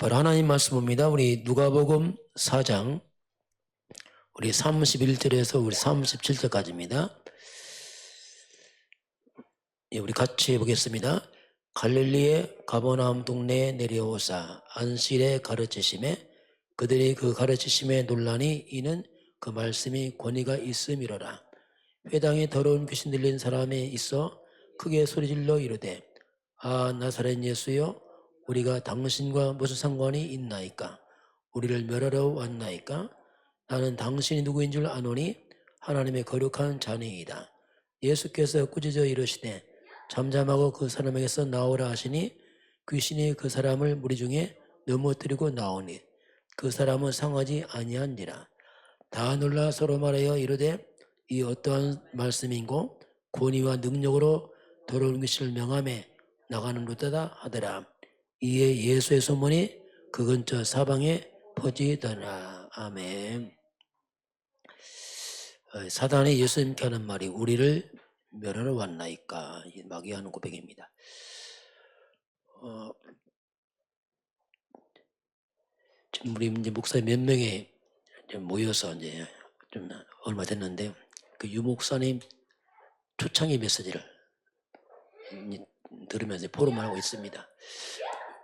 바로 하나님 말씀입니다. 우리 누가복음 4장 우리 31절에서 우리 37절까지입니다. 우리 같이 보겠습니다. 갈릴리의 가버나움 동네에 내려오사 안식일에 가르치심에 그들이 그 가르치심에 논란이 이는 그 말씀이 권위가 있음이로라. 회당에 더러운 귀신 들린 사람이 있어 크게 소리질러 이르되 아 나사렛 예수여 우리가 당신과 무슨 상관이 있나이까? 우리를 멸하러 왔나이까? 나는 당신이 누구인 줄 아노니 하나님의 거룩한 자니이다. 예수께서 꾸짖어 이르시되 잠잠하고 그 사람에게서 나오라 하시니 귀신이 그 사람을 무리 중에 넘어뜨리고 나오니 그 사람은 상하지 아니한지라. 다 놀라 서로 말하여 이르되 이 어떠한 말씀인고 권위와 능력으로 더러운 귀신을 명함에 나가는 루다다 하더라. 이에 예수의 소문이 그 근처 사방에 퍼지더라. 아멘. 사단이 예수님께 하는 말이 우리를 멸하러 왔나이까 마귀하는 고백입니다. 지금 우리 이제 목사 몇 명이 모여서 이제 좀 얼마 됐는데 그 유 목사님 초창기 메시지를 들으면서 포럼을 하고 있습니다.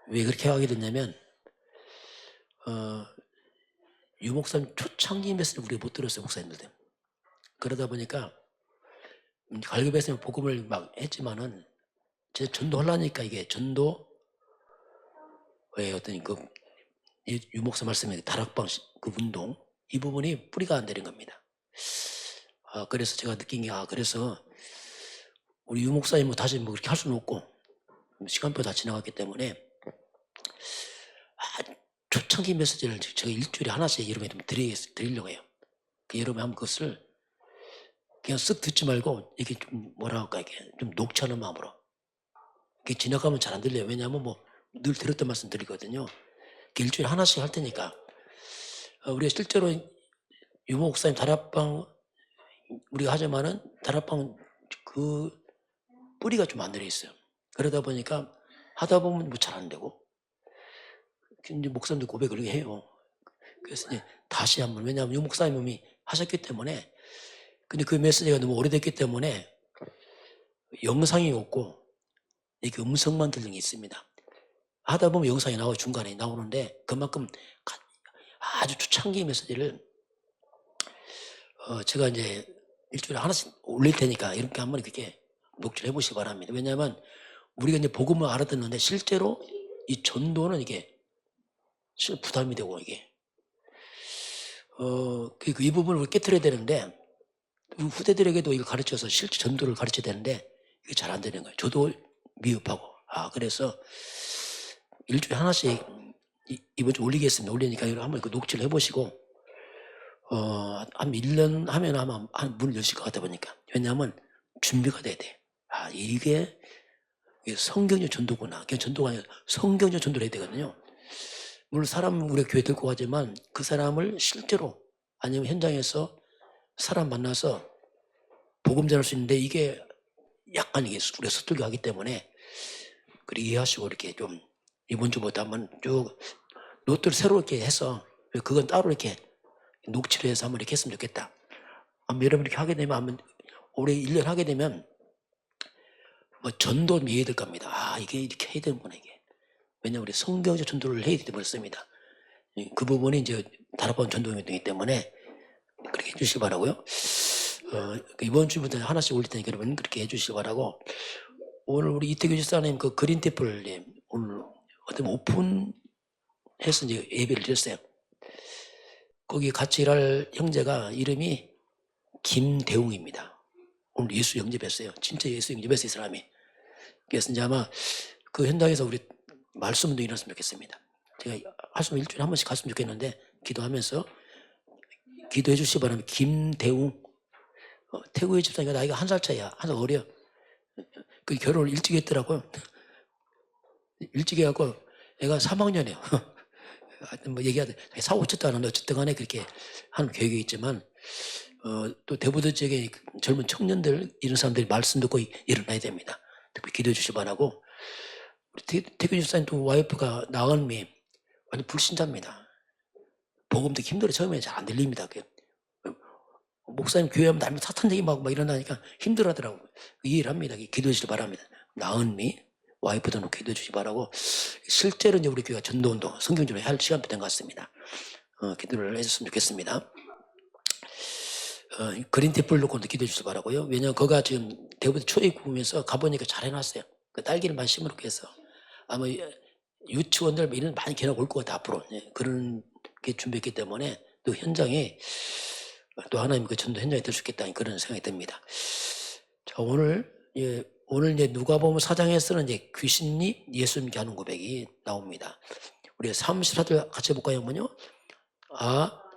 왜 그렇게 하게 됐냐면 유 목사님 초창기 메시지 우리가 못 들었어요. 목사님들. 그러다 보니까 갈급에서 복음을 막 했지만은 제 전도하려니까 이게 전도의 어떤 그 유 목사 말씀의 다락방 그 운동 이 부분이 뿌리가 안 되는 겁니다. 그래서 제가 느낀 게 그래서 우리 유 목사님 다시 그렇게 할 수는 없고 시간표 다 지나갔기 때문에 초창기 메시지를 제가 일주일에 하나씩 여러분에 좀 드리려고 해요. 여러분 한번 그것을 그냥 쓱 듣지 말고 이게 좀 뭐라 할까 이게 좀 녹취하는 마음으로 이게 지나가면 잘 안 들려요. 왜냐하면 늘 들었던 말씀 드리거든요. 일주일에 하나씩 할 테니까 우리가 실제로 유 목사님 다락방 우리가 하지만은 다락방 그 뿌리가 좀 안 들어 있어요. 그러다 보니까 하다 보면 잘 안 되고 이제 목사님도 고백을 해요. 그래서 이제 다시 한번 왜냐하면 유 목사님이 하셨기 때문에 근데 그 메시지가 너무 오래됐기 때문에 영상이 없고 이렇게 음성만 들리는 게 있습니다. 하다 보면 영상이 중간에 나오는데 그만큼 아주 초창기 메시지를 제가 이제 일주일에 하나씩 올릴 테니까 이렇게 한번 그렇게 녹취를 해보시기 바랍니다. 왜냐하면 우리가 이제 복음을 알아듣는데 실제로 이 전도는 이게 부담이 되고 이게 이 부분을 우리 깨트려야 되는데 후대들에게도 이걸 가르쳐서 실제 전도를 가르쳐야 되는데 이게 잘 안 되는 거예요. 저도 미흡하고 그래서 일주일에 하나씩 이번 주 올리겠습니다. 올리니까 한번 그 녹취를 해보시고 한 1년 하면 아마 문을 여실 것 같다 보니까 왜냐하면 준비가 돼야 돼. 이게 성경적 전도구나. 그냥 전도가 아니라 성경적 전도를 해야 되거든요. 물론 사람 우리 교회 들고 가지만 그 사람을 실제로 아니면 현장에서 사람 만나서 복음 전할 수 있는데 이게 약간 이게 우리가 서툴게 하기 때문에 그렇게 이해하시고 이렇게 좀 이번 주부터 한번 쭉 노트를 새로 이렇게 해서 그건 따로 이렇게 녹취를 해서 한번 이렇게 했으면 좋겠다. 여러분 이렇게 하게 되면 한번 올해 1년 하게 되면 전도 이해될 겁니다. 이게 이렇게 해야 되는구나 이게. 왜냐하면 우리 성경적 전도를 해야 되기 때문에 그 부분이 이제 다락방 전도운동이기 때문에 그렇게 해주시기 바라고요. 이번 주부터 하나씩 올릴 테니까 여러분 그렇게 해주시기 바라고 오늘 우리 이태규 집사님 그 그린테플님 오늘 어떤 오픈해서 이제 예배를 드렸어요. 거기 같이 일할 형제가 이름이 김대웅입니다. 오늘 예수 영접했어요. 진짜 예수 영접했어요, 이 사람이. 그래서 이제 아마 그 현장에서 우리 말씀도 일어났으면 좋겠습니다. 제가 하시면 일주일에 한 번씩 갔으면 좋겠는데 기도하면서 기도해 주시기 바랍니다. 김대웅 태구의 집사니까 나이가 1살 차이야. 1살 어려. 그 결혼을 일찍 했더라고요. 일찍 해갖고 애가 3학년이에요. 하여튼 얘기하되 4, 5초 도 안 하는데 어쨌든 간에 그렇게 하는 계획이 있지만 또 대부도 지역의 젊은 청년들 이런 사람들이 말씀 듣고 일어나야 됩니다. 특히 기도해 주시기 바라고 우리 태균 집사님 또 와이프가 나은미 완전 불신자입니다. 복음 듣기 힘들어. 처음에 잘 안 들립니다. 목사님 교회 하면 날마다 사탄 얘기하고 막 이런다니까 힘들어하더라고요. 이해를 합니다. 기도해 주시기 바랍니다. 나은미 와이프도 놓고 기도해 주시기 바라고, 실제로 이제 우리 교회가 전도운동 성경적으로 할 시간이 된 것 같습니다. 기도를 해줬으면 좋겠습니다. 그린테플 놓고 기도해 주시기 바라고요. 왜냐하면 그가 지금 대부분 초에 구우면서 가보니까 잘 해놨어요. 그 딸기를 많이 심어놓고 해서 아마 유치원들 이런 많이 견학 올 것 같아 앞으로. 그런 게 준비했기 때문에 또 현장에 또 하나님 그 전도 현장에 될 수 있겠다 그런 생각이 듭니다. 자, 오늘 이제 누가복음 4장에서는 이제 귀신이 예수님께 하는 고백이 나옵니다. 우리 34절 같이 볼까요, 한번요?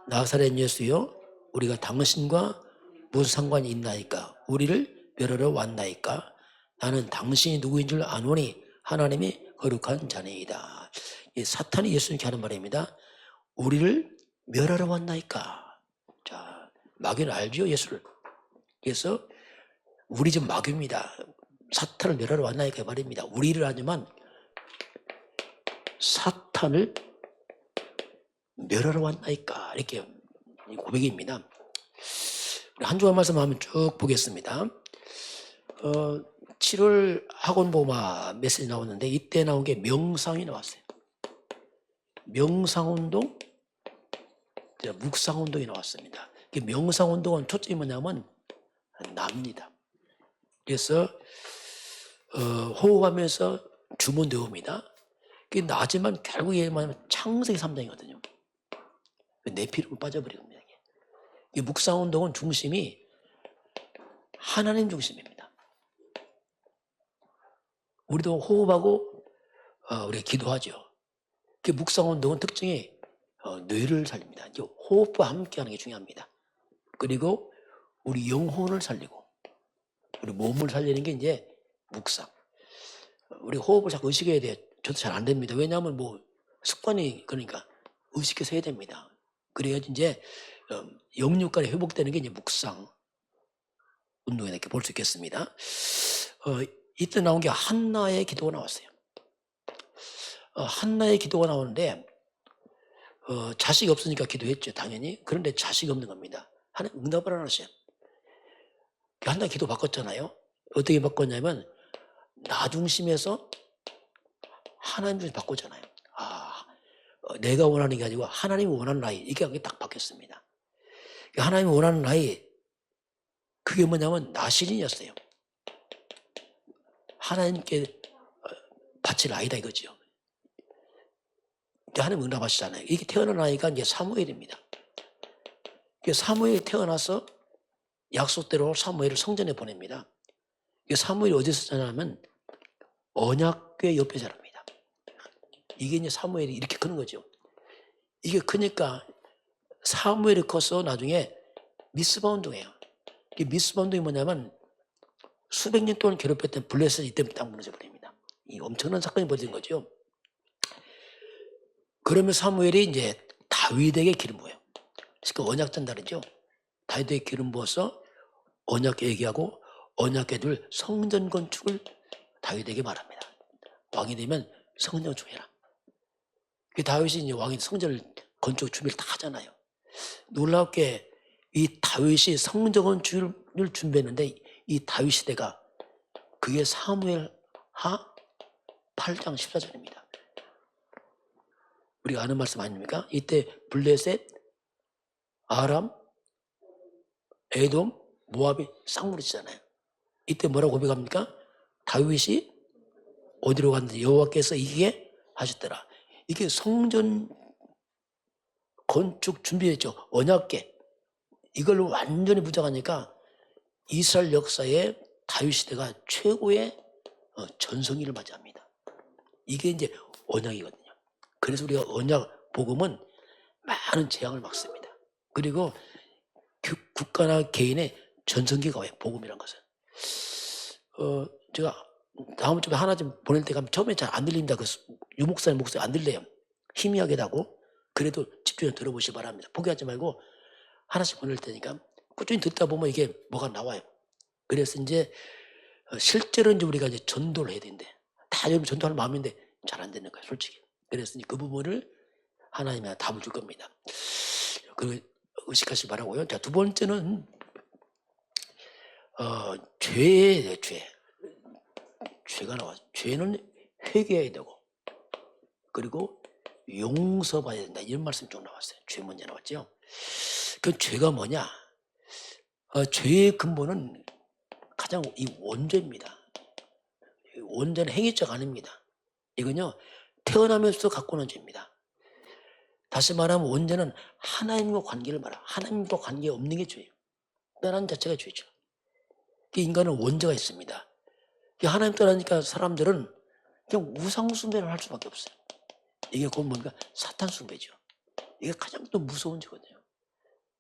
나사렛 예수여, 우리가 당신과 무슨 상관이 있나이까? 우리를 멸하러 왔나이까? 나는 당신이 누구인 줄 아노니 하나님이 거룩한 자니이다. 이 사탄이 예수님께 하는 말입니다. 우리를 멸하러 왔나이까? 자, 마귀는 알죠, 예수를. 그래서 우리 집 마귀입니다. 사탄을 멸하러 왔나이까 말입니다. 우리를 하지만 사탄을 멸하러 왔나이까, 이렇게 고백입니다. 한 주간 말씀 한번 쭉 보겠습니다. 7월 학원보마 메시지 나오는데 이때 나온 게 명상이 나왔어요. 명상운동, 묵상운동이 나왔습니다. 명상운동은 초점이 뭐냐면 납니다. 그래서 호흡하면서 주문 외웁니다. 그게 나지만 결국에 뭐냐면 창세기 3장이거든요. 내 피로 빠져버리는 겁니다. 이 묵상운동은 중심이 하나님 중심입니다. 우리도 호흡하고 우리가 기도하죠. 그 묵상운동은 특징이 뇌를 살립니다. 호흡과 함께하는 게 중요합니다. 그리고 우리 영혼을 살리고 우리 몸을 살리는 게 이제 묵상. 우리 호흡을 자꾸 의식해야 돼요. 저도 잘 안 됩니다. 왜냐하면 습관이 그러니까 의식해서 해야 됩니다. 그래야지 이제 영육간에 회복되는 게 이제 묵상 운동이다 이렇게 볼 수 있겠습니다. 이때 나온 게 한나의 기도가 나왔어요. 한나의 기도가 나오는데 자식이 없으니까 기도했죠, 당연히. 그런데 자식이 없는 겁니다. 하나님 응답을 안 하셔요. 한나 기도 바꿨잖아요. 어떻게 바꿨냐면 나 중심에서 하나님 중심 바꿨잖아요. 내가 원하는 게 아니고 하나님이 원하는 나이, 이게 딱 바뀌었습니다. 하나님이 원하는 나이, 그게 뭐냐면 나실인이었어요. 하나님께 바칠 아이다 이거죠. 하나님 응답하시잖아요. 이게 태어난 아이가 이제 사무엘입니다. 사무엘이 태어나서 약속대로 사무엘을 성전에 보냅니다. 사무엘이 어디서 자라냐면 언약궤 옆에 자랍니다. 이게 이제 사무엘이 이렇게 크는 거죠. 이게 크니까 사무엘이 커서 나중에 미스바 운동이에요. 이 미스바 운동이 뭐냐면 수백 년 동안 괴롭혔던 블레셋 이때부터 딱 무너져 버립니다. 이 엄청난 사건이 벌어진 거죠. 그러면 사무엘이 이제 다윗에게 기름 부어요. 그러니까 언약 전달이죠. 다윗에게 기름 부어서 언약 얘기하고 언약궤 둘 성전 건축을 다윗에게 말합니다. 왕이 되면 성전 건축해라. 다윗이 이제 왕이 성전을 건축 준비를 다 하잖아요. 놀랍게 이 다윗이 성전 건축을 준비했는데 이 다윗 시대가 그게 사무엘 하 8장 14절입니다. 우리가 아는 말씀 아닙니까? 이때 블레셋, 아람, 에돔, 모압이 쌍무리치잖아요. 이때 뭐라고 고백합니까? 다윗이 어디로 갔는지 여호와께서 이기게 하셨더라. 이게 성전 건축 준비했죠. 언약궤. 이걸 완전히 부정하니까 이스라엘 역사에 다윗 시대가 최고의 전성기를 맞이합니다. 이게 이제 언약이거든요. 그래서 우리가 언약 복음은 많은 재앙을 막습니다. 그리고 국가나 개인의 전성기가 와요. 복음이란 것은. 제가 다음 주에 하나 좀 보낼 때 가면 처음에 잘 안 들립니다. 유목사님 목소리 안 들려요. 희미하게 하고. 그래도 집중해서 들어보시기 바랍니다. 포기하지 말고 하나씩 보낼 테니까 꾸준히 듣다 보면 이게 뭐가 나와요. 그래서 이제 실제로 이제 우리가 이제 전도를 해야 되는데 다 여러분 전도할 마음인데 잘 안 되는 거예요, 솔직히. 그래서 그 부분을 하나님이 답을 줄 겁니다. 그리고 의식하시기 바라고요. 자, 두 번째는 죄예요. 죄가 나와서 죄는 회개해야 되고 그리고 용서받아야 된다 이런 말씀이 좀 나왔어요. 죄 문제 나왔죠. 그 죄가 뭐냐? 죄의 근본은 가장 이 원죄입니다. 원죄는 행위죄가 아닙니다. 이건요 태어나면서 갖고 오는 죄입니다. 다시 말하면 원죄는 하나님과 관계를 말하. 하나님과 관계 없는 게 죄예요. 떠나는 자체가 죄죠. 인간은 원죄가 있습니다. 하나님 떠나니까 사람들은 그냥 우상 숭배를 할 수밖에 없어요. 이게 곧 뭔가 사탄 숭배죠. 이게 가장 또 무서운 죄거든요.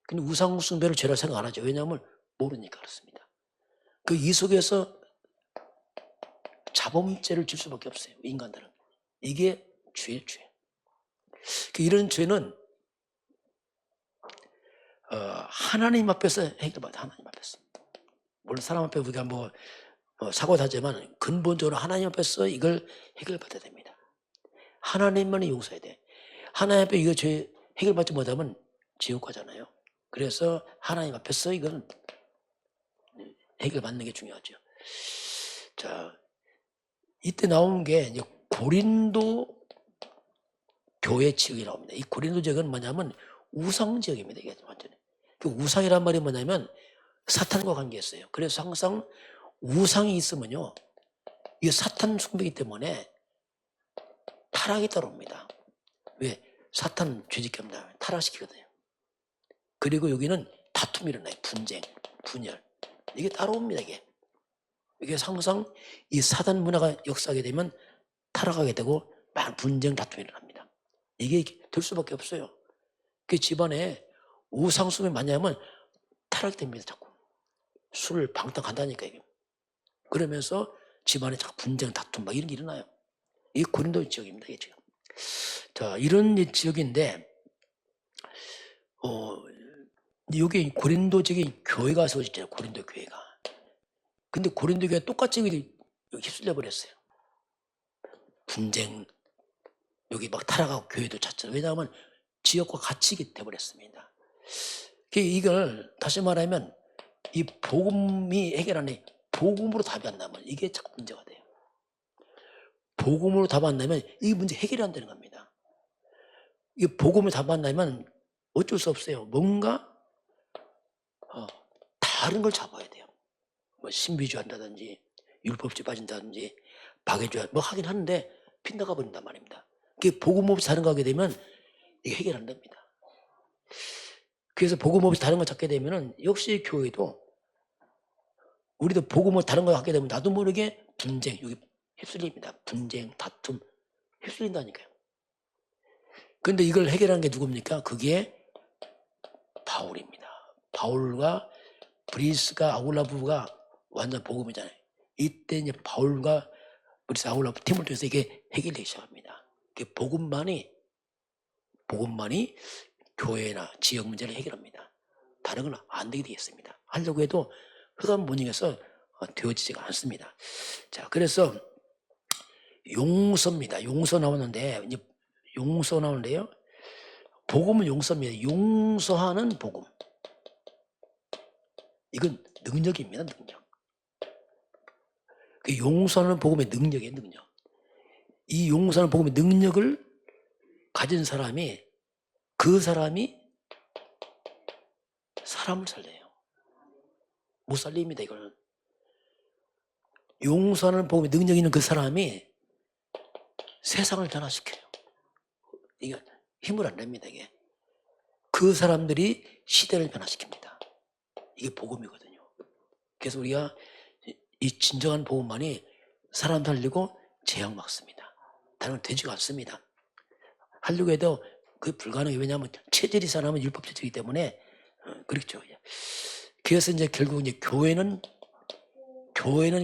근데 우상 숭배를 죄라 생각 안 하죠. 왜냐하면 모르니까 그렇습니다. 이 속에서 자범죄를 질 수밖에 없어요. 인간들은. 이게 죄예요, 죄. 이런 죄는 하나님 앞에서 해결받아요. 하나님 앞에서. 물론 사람 앞에 우리가 사고도 하지만 근본적으로 하나님 앞에서 이걸 해결받아야 됩니다. 하나님만이 용서해야 돼. 하나님 앞에 이거 죄 해결받지 못하면 지옥 가잖아요. 그래서 하나님 앞에서 이건 해결받는 게 중요하죠. 자, 이때 나온 게 이제 고린도 교회 지역이 나옵니다. 이 고린도 지역은 뭐냐면 우상 지역입니다. 이게 완전히. 우상이란 말이 뭐냐면 사탄과 관계했어요. 그래서 항상 우상이 있으면요, 이 사탄 숭배이기 때문에 타락이 따라옵니다. 왜? 사탄 죄짓게 합니다. 타락시키거든요. 그리고 여기는 다툼이 일어나요. 분쟁, 분열. 이게 따라옵니다. 이게 항상 이 사단 문화가 역사하게 되면 타락하게 되고 많은 분쟁, 다툼이 일어납니다. 이게 될 수밖에 없어요. 그 집안에 우상 숭배 많이 하면 타락됩니다. 자꾸. 술을 방탕 한다니까 이게. 그러면서 집안에 자꾸 분쟁, 다툼 막 이런 게 일어나요. 이 고린도 지역입니다. 이게 지금. 자, 이런 지역인데, 여기 고린도 지역에 교회가 세워졌잖아요. 고린도 교회가. 근데 고린도 교회가 똑같이 휩쓸려 버렸어요. 분쟁, 여기 막 타락하고 교회도 찼잖아요. 왜냐하면 지역과 같이 돼버렸습니다. 이걸 다시 말하면 이 복음이 해결하는 복음으로 답이 안 나면 이게 자꾸 문제가 돼요. 복음으로 답 안 나면 이 문제 해결이 안 되는 겁니다. 이 복음으로 답 안 나면 어쩔 수 없어요. 뭔가 다른 걸 잡아야 돼요. 신비주의 한다든지 율법주의 빠진다든지 박애주의 하긴 하는데 빗나가 버린단 말입니다. 복음 없이 다른 거 하게 되면 이게 해결 안 됩니다. 그래서 복음 없이 다른 거 찾게 되면 역시 교회도 우리도 복음 없이 다른 거 하게 되면 나도 모르게 분쟁, 여기 휩쓸립니다. 분쟁, 다툼 휩쓸린다니까요. 그런데 이걸 해결하는 게 누굽니까? 그게 바울입니다. 바울과 브리스가 아굴라 부부가 완전 복음이잖아요. 이때 이제 바울과 브리스 아굴라 팀을 통해서 이게 해결되기 시작합니다. 복음만이 교회나 지역 문제를 해결합니다. 다른 건 안 되게 되겠습니다. 하려고 해도 흑암 문익에서 되어지지가 않습니다. 자, 그래서 용서입니다. 용서 나오는데요. 복음은 용서입니다. 용서하는 복음. 이건 능력입니다. 능력. 용서하는 복음의 능력이에요. 능력. 이 용서하는 복음의 능력을 가진 사람이 그 사람이 사람을 살려요. 못 살립니다. 이거는. 용서하는 복음의 능력 있는 그 사람이 세상을 변화시켜요. 이게 힘을 안 냅니다. 이게. 그 사람들이 시대를 변화시킵니다. 이게 복음이거든요. 그래서 우리가 이 진정한 복음만이 사람 살리고 재앙 막습니다. 다른 건 되지가 않습니다. 하려고 해도 그게 불가능해요. 왜냐하면 체질이 사람은 율법 체질이기 때문에 그렇죠. 그래서 이제 결국 이제 교회는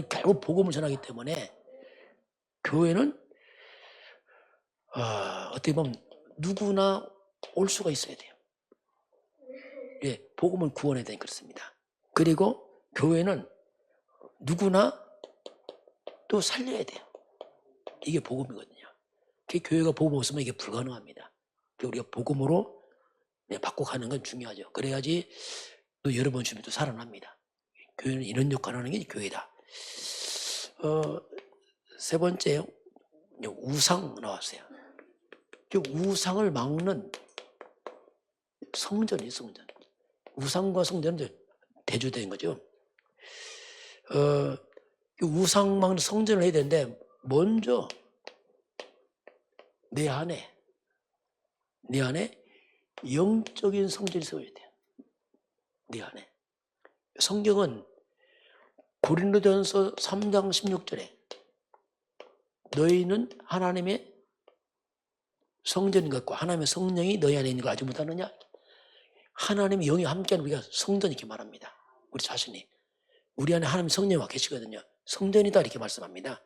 결국 복음을 전하기 때문에 교회는 어떻게 보면 누구나 올 수가 있어야 돼요. 복음을 구원해야 되니 그렇습니다. 그리고 교회는 누구나 또 살려야 돼요. 이게 복음이거든요. 교회가 복음 없으면 이게 불가능합니다. 우리가 복음으로 바꿔 가는 건 중요하죠. 그래야지 또 여러분 주변도 살아납니다. 교회는 이런 역할을 하는 게 교회다. 세 번째, 우상 나왔어요. 우상을 막는 성전이 성전. 우상과 성전은 대조된 거죠. 우상 막는 성전을 해야 되는데 먼저 내 안에 영적인 성전이 세워야 돼요. 내 안에. 성경은 고린도전서 3장 16절에 너희는 하나님의 성전인 것 같고 하나님의 성령이 너희 안에 있는 걸 알지 못하느냐? 하나님의 영이 함께하는 우리가 성전 이렇게 말합니다. 우리 자신이. 우리 안에 하나님의 성령이 와 계시거든요. 성전이다 이렇게 말씀합니다.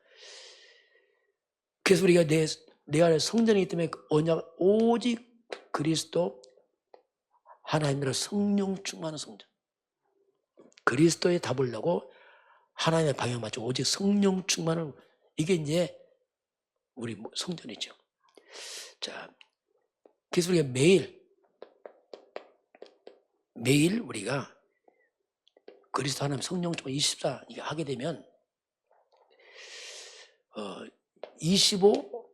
그래서 우리가 내 안에 성전이기 때문에 언약 오직 그리스도 하나님으로 성령 충만한 성전. 그리스도에 답으려고 하나님의 방향 맞춰 오직 성령 충만한 이게 이제 우리 성전이죠. 자, 그래서 우리가 매일 우리가 그리스도 하나님 성령 충만 24 이게 하게 되면 25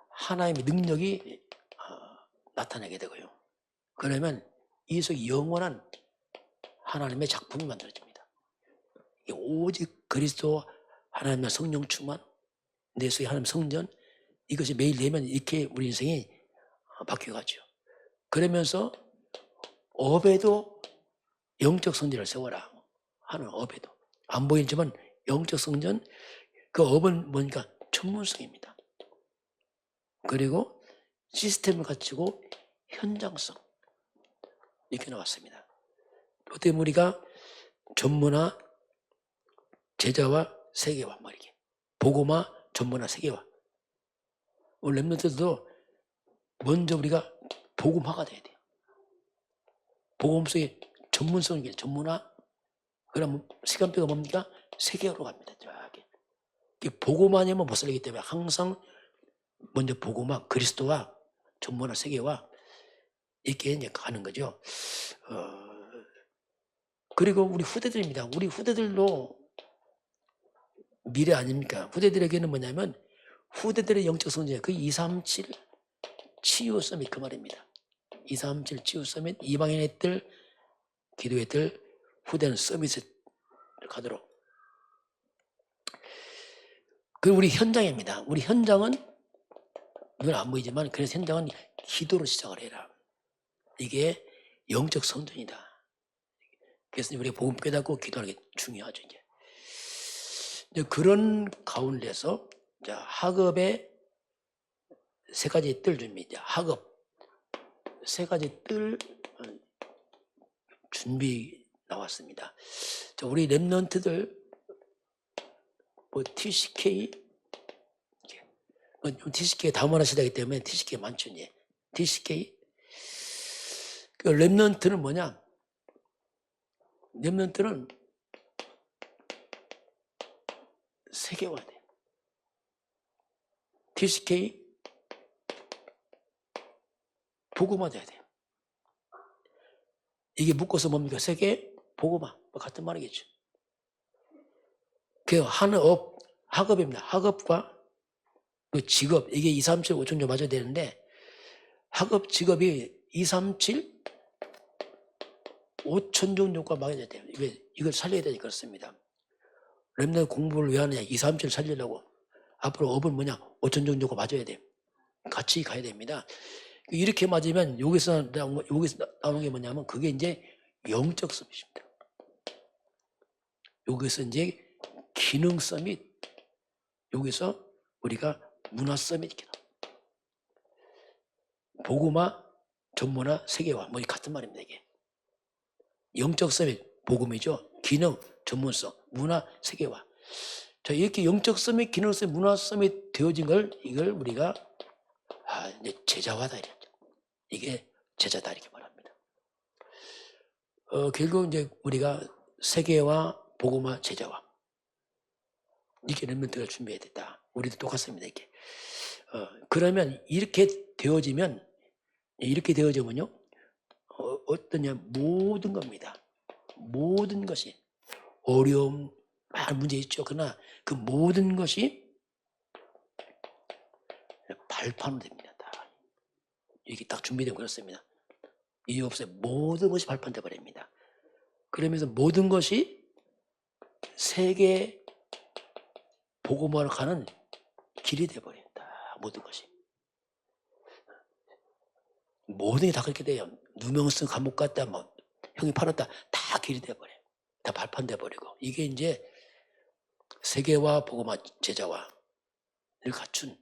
하나님의 능력이 나타나게 되고요. 그러면 이 속에 영원한 하나님의 작품이 만들어집니다. 오직 그리스도 하나님의 성령 충만, 내 속에 하나님 성전 이것이 매일 되면 이렇게 우리 인생이 바뀌어가죠. 그러면서 업에도 영적 성전을 세워라 하는 업에도 안 보이지만 영적 성전 그 업은 뭐니까 전문성입니다. 그리고 시스템을 갖추고 현장성 이렇게 나왔습니다. 그 때문에 우리가 전문화, 제자와 세계화 뭐 이렇게 복음화, 전문화, 세계화. 우리 랩런트들도 먼저 우리가 복음화가 돼야 돼요. 복음 속에 전문성이 전문화. 그럼 시간표가 뭡니까? 세계화로 갑니다. 복음화냐면 못 살리기 때문에 항상 먼저 복음화, 그리스도와 전문화, 세계화 이렇게 이제 가는 거죠. 그리고 우리 후대들입니다. 우리 후대들도 미래 아닙니까? 후대들에게는 뭐냐면 후대들의 영적 성장 그 237 치유 서밋 그 말입니다. 237 치유 서밋 이방인의 뜰 기도의 뜰 후대는 서밋을 가도록. 그리고 우리 현장입니다. 우리 현장은 눈 안 보이지만 그래서 현장은 기도로 시작을 해라. 이게 영적 성전이다. 그래서 우리가 복음 깨닫고 기도하는 게 중요하죠. 이제 그런 가운데서 학업의 세 가지 뜰 준비입니다. 학업 세 가지 뜰 준비 나왔습니다. 자, 우리 랩런트들 뭐 TCK TCK 다문화 시대이기 때문에 TCK 많죠. 이제 TCK 그 랩런트는 뭐냐? 랩런트는 세계화돼. TCK 복음화돼야 돼요. 이게 묶어서 뭡니까? 세계 복음화 같은 말이겠죠. 그 하는 업 학업입니다. 학업과 그 직업 이게 2, 3, 7, 5천 점 맞아야 되는데 학업 직업이 2, 3, 7, 5천 정도가 맞아야 돼요. 이걸 살려야 되니까 그렇습니다. 랩런트 공부를 왜 하느냐? 2, 3, 7 살리려고. 앞으로 업은 뭐냐? 5천 정도가 맞아야 돼요. 같이 가야 됩니다. 이렇게 맞으면 여기서 나오는 게 뭐냐면 그게 이제 영적 서밋입니다. 여기서 이제 기능 서밋, 여기서 우리가 문화 서밋 이렇게 나옵니다. 복음화, 전문화, 세계화 뭐 같은 말입니다. 이게 영적 서밋 복음이죠. 기능, 전문성, 문화, 세계화. 자, 이렇게 영적 서밋, 기능 서밋, 문화 서밋 되어진 이걸 우리가 이제 제자화다 이랬죠. 이게 제자다 이렇게 말합니다. 결국 이제 우리가 세계화, 복음화, 제자화 이렇게 랩런트가 준비해야 된다. 우리도 똑같습니다. 이렇게. 그러면 이렇게 되어지면, 이렇게 되어지면요, 어떠냐, 모든 겁니다. 모든 것이 어려움, 많은 문제 있죠. 그러나 그 모든 것이 발판으로 됩니다. 다. 이게 딱 준비되고 그렇습니다. 이유 없어요. 모든 것이 발판돼 버립니다. 그러면서 모든 것이 세계 복음화로 가는 길이 돼 버린다. 모든 것이. 모든 게 다 그렇게 돼요. 누명 쓴 감옥 갔다, 뭐 형이 팔았다, 다 길이 돼 버려. 다 발판돼 버리고. 이게 이제 세계화 복음화 제자화를 갖춘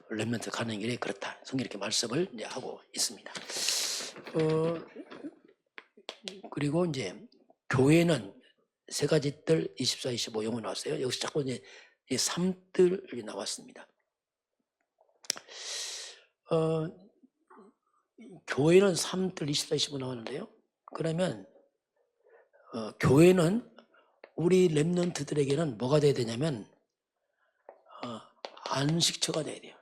렘넌트 가는 길이 그렇다. 성경 이렇게 말씀을 이제 하고 있습니다. 그리고 이제 교회는 세 가지 뜰 24, 25 용어 나왔어요. 여기서 자꾸 이제 이 3뜰이 나왔습니다. 교회는 3뜰 24, 25 나왔는데요. 그러면 교회는 우리 렘넌트들에게는 뭐가 돼야 되냐면 안식처가 돼야 돼요.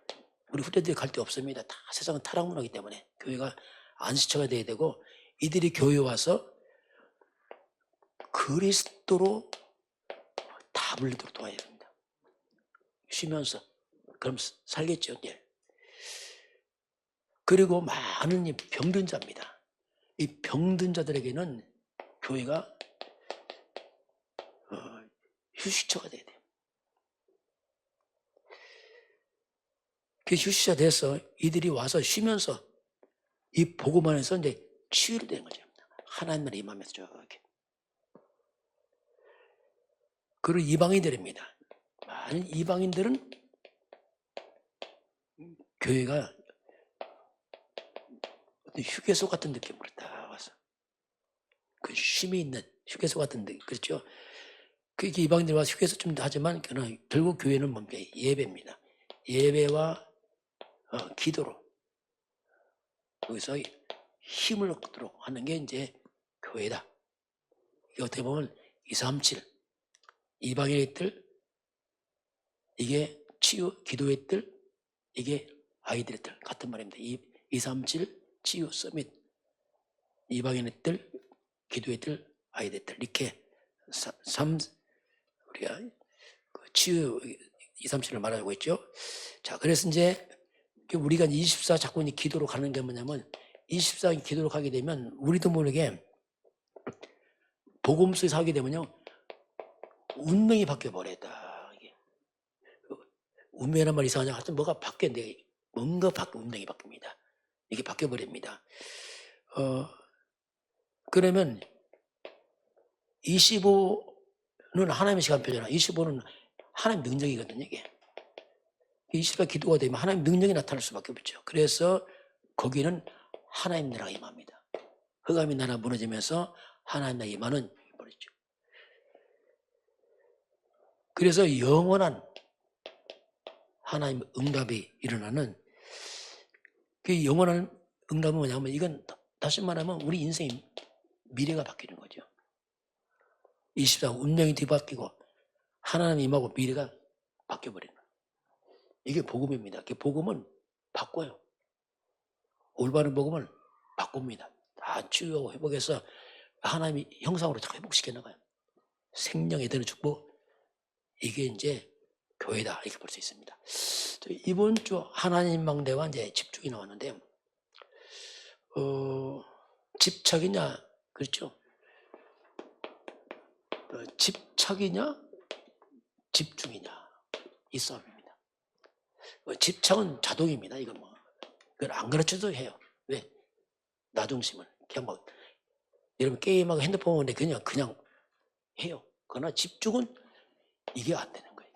우리 후대들이 갈 데 없습니다. 다 세상은 타락문화이기 때문에 교회가 안식처가 돼야 되고, 이들이 교회 와서 그리스도로 다 물리도록 도와야 됩니다. 쉬면서. 그럼 살겠죠. 예. 그리고 많은 이 병든 자입니다. 이 병든 자들에게는 교회가 휴식처가 돼야 돼요. 그 휴식처가 돼서 이들이 와서 쉬면서 이 복음 안에서 이제 치유를 되는 거죠. 하나님 나라 임하면서 저렇게. 그리고 이방인들입니다. 많은 이방인들은 교회가 휴게소 같은 느낌으로 딱 와서 그 쉼이 있는 휴게소 같은 느낌, 그렇죠? 그게 이방인들 와서 휴게소 좀 하지만 결국 교회는 뭡니까? 예배입니다. 예배와 기도로 거기서 힘을 얻도록 하는 게 이제 교회다. 이게 어떻게 보면 237 이방인의 뜰, 이게 치유 기도의 뜰, 이게 아이들의 뜰 같은 말입니다. 237 치유 서밋, 이방인의 뜰, 기도의 뜰, 아이들의 뜰, 이렇게 우리가 그 치유 237을 말하고 있죠. 자, 그래서 이제 우리가 24 자꾸 기도로 가는 게 뭐냐면, 24 기도로 가게 되면 우리도 모르게 복음 속에서 하게 되면요, 운명이 바뀌어 버렸다. 운명이란 말 이상하냐? 하여튼 뭐가 바뀌었는데, 뭔가 운명이 바뀝니다. 이게 바뀌어 버립니다. 그러면 25는 하나님의 시간표잖아. 25는 하나님 능력이거든요. 이게 24 기도가 되면 하나님 능력이 나타날 수밖에 없죠. 그래서 거기는 하나님 나라가 임합니다. 흑암의 나라 무너지면서 하나님 나라 임하는 버리죠. 그래서 영원한 하나님 응답이 일어나는, 그 영원한 응답은 뭐냐면, 이건 다시 말하면 우리 인생의 미래가 바뀌는 거죠. 24 운명이 뒤바뀌고 하나님 임하고 미래가 바뀌어버리는 거예요. 이게 복음입니다. 그 복음은 바꿔요. 올바른 복음은 바꿉니다. 다 치유하고 회복해서 하나님이 형상으로 다 회복시켜 나가요. 생명에 드는 축복, 이게 이제 교회다, 이렇게 볼 수 있습니다. 이번 주 하나님 망대와 이제 집중이 나왔는데요. 집착이냐, 그렇죠? 집착이냐, 집중이냐, 이 싸움입니다. 집착은 자동입니다. 이건 뭐, 그걸 안 가르쳐도 해요. 왜? 나 중심을. 그냥 뭐, 여러분 게임하고 핸드폰 보는데 그냥 해요. 그러나 집중은 이게 안 되는 거예요.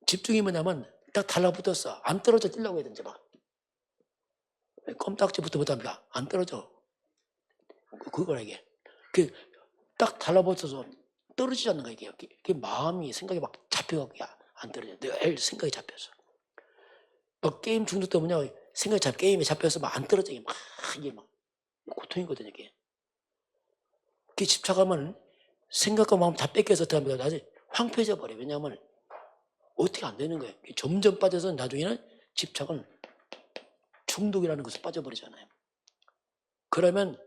집중이 뭐냐면, 딱 달라붙었어. 안 떨어져 뛰려고 해야 되는지 막. 껌딱지부터 못합니다. 안 떨어져. 그거라 이게. 딱 달라붙어서 떨어지지 않는 거야, 이게. 이게 마음이, 생각이 막 잡혀가고, 안 떨어져. 늘 생각이 잡혀서. 막 게임 중독 때문에 게임에 잡혀서 막 안 떨어져. 이게 막 고통이거든요, 이게. 그게 집착하면 생각과 마음 다 뺏겨서 어떡합니까? 나중에 황폐해져 버려요. 왜냐하면 어떻게 안 되는 거예요. 점점 빠져서 나중에는 집착은 중독이라는 것을 빠져버리잖아요. 그러면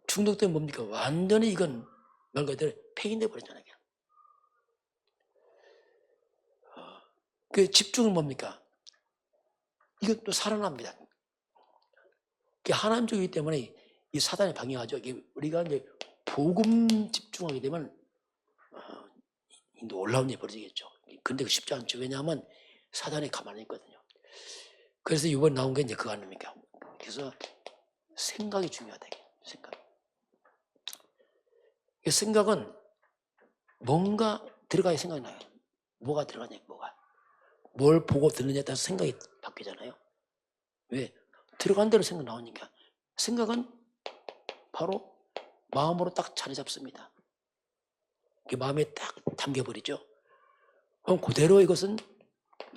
중독되면 뭡니까? 완전히 이건 말 그대로 폐인돼 버리잖아요. 그 집중은 뭡니까? 이건 또 살아납니다. 하나님적이기 때문에 이 사단이 방해하죠. 우리가 이제 복음 집중하게 되면 놀라운 일이 벌어지겠죠. 근데 쉽지 않죠. 왜냐하면 사단이 가만히 있거든요. 그래서 이번 나온 게 이제 그거 아닙니까? 그래서 생각이 중요하다. 생각은 뭔가 들어가야 생각이 나요. 뭐가 들어가냐, 뭐가. 뭘 보고 듣느냐에 따라서 생각이 바뀌잖아요. 왜? 들어간 대로 생각 나오니까. 생각은 바로 마음으로 딱 자리 잡습니다. 마음에 딱 담겨버리죠. 그럼 그대로 이것은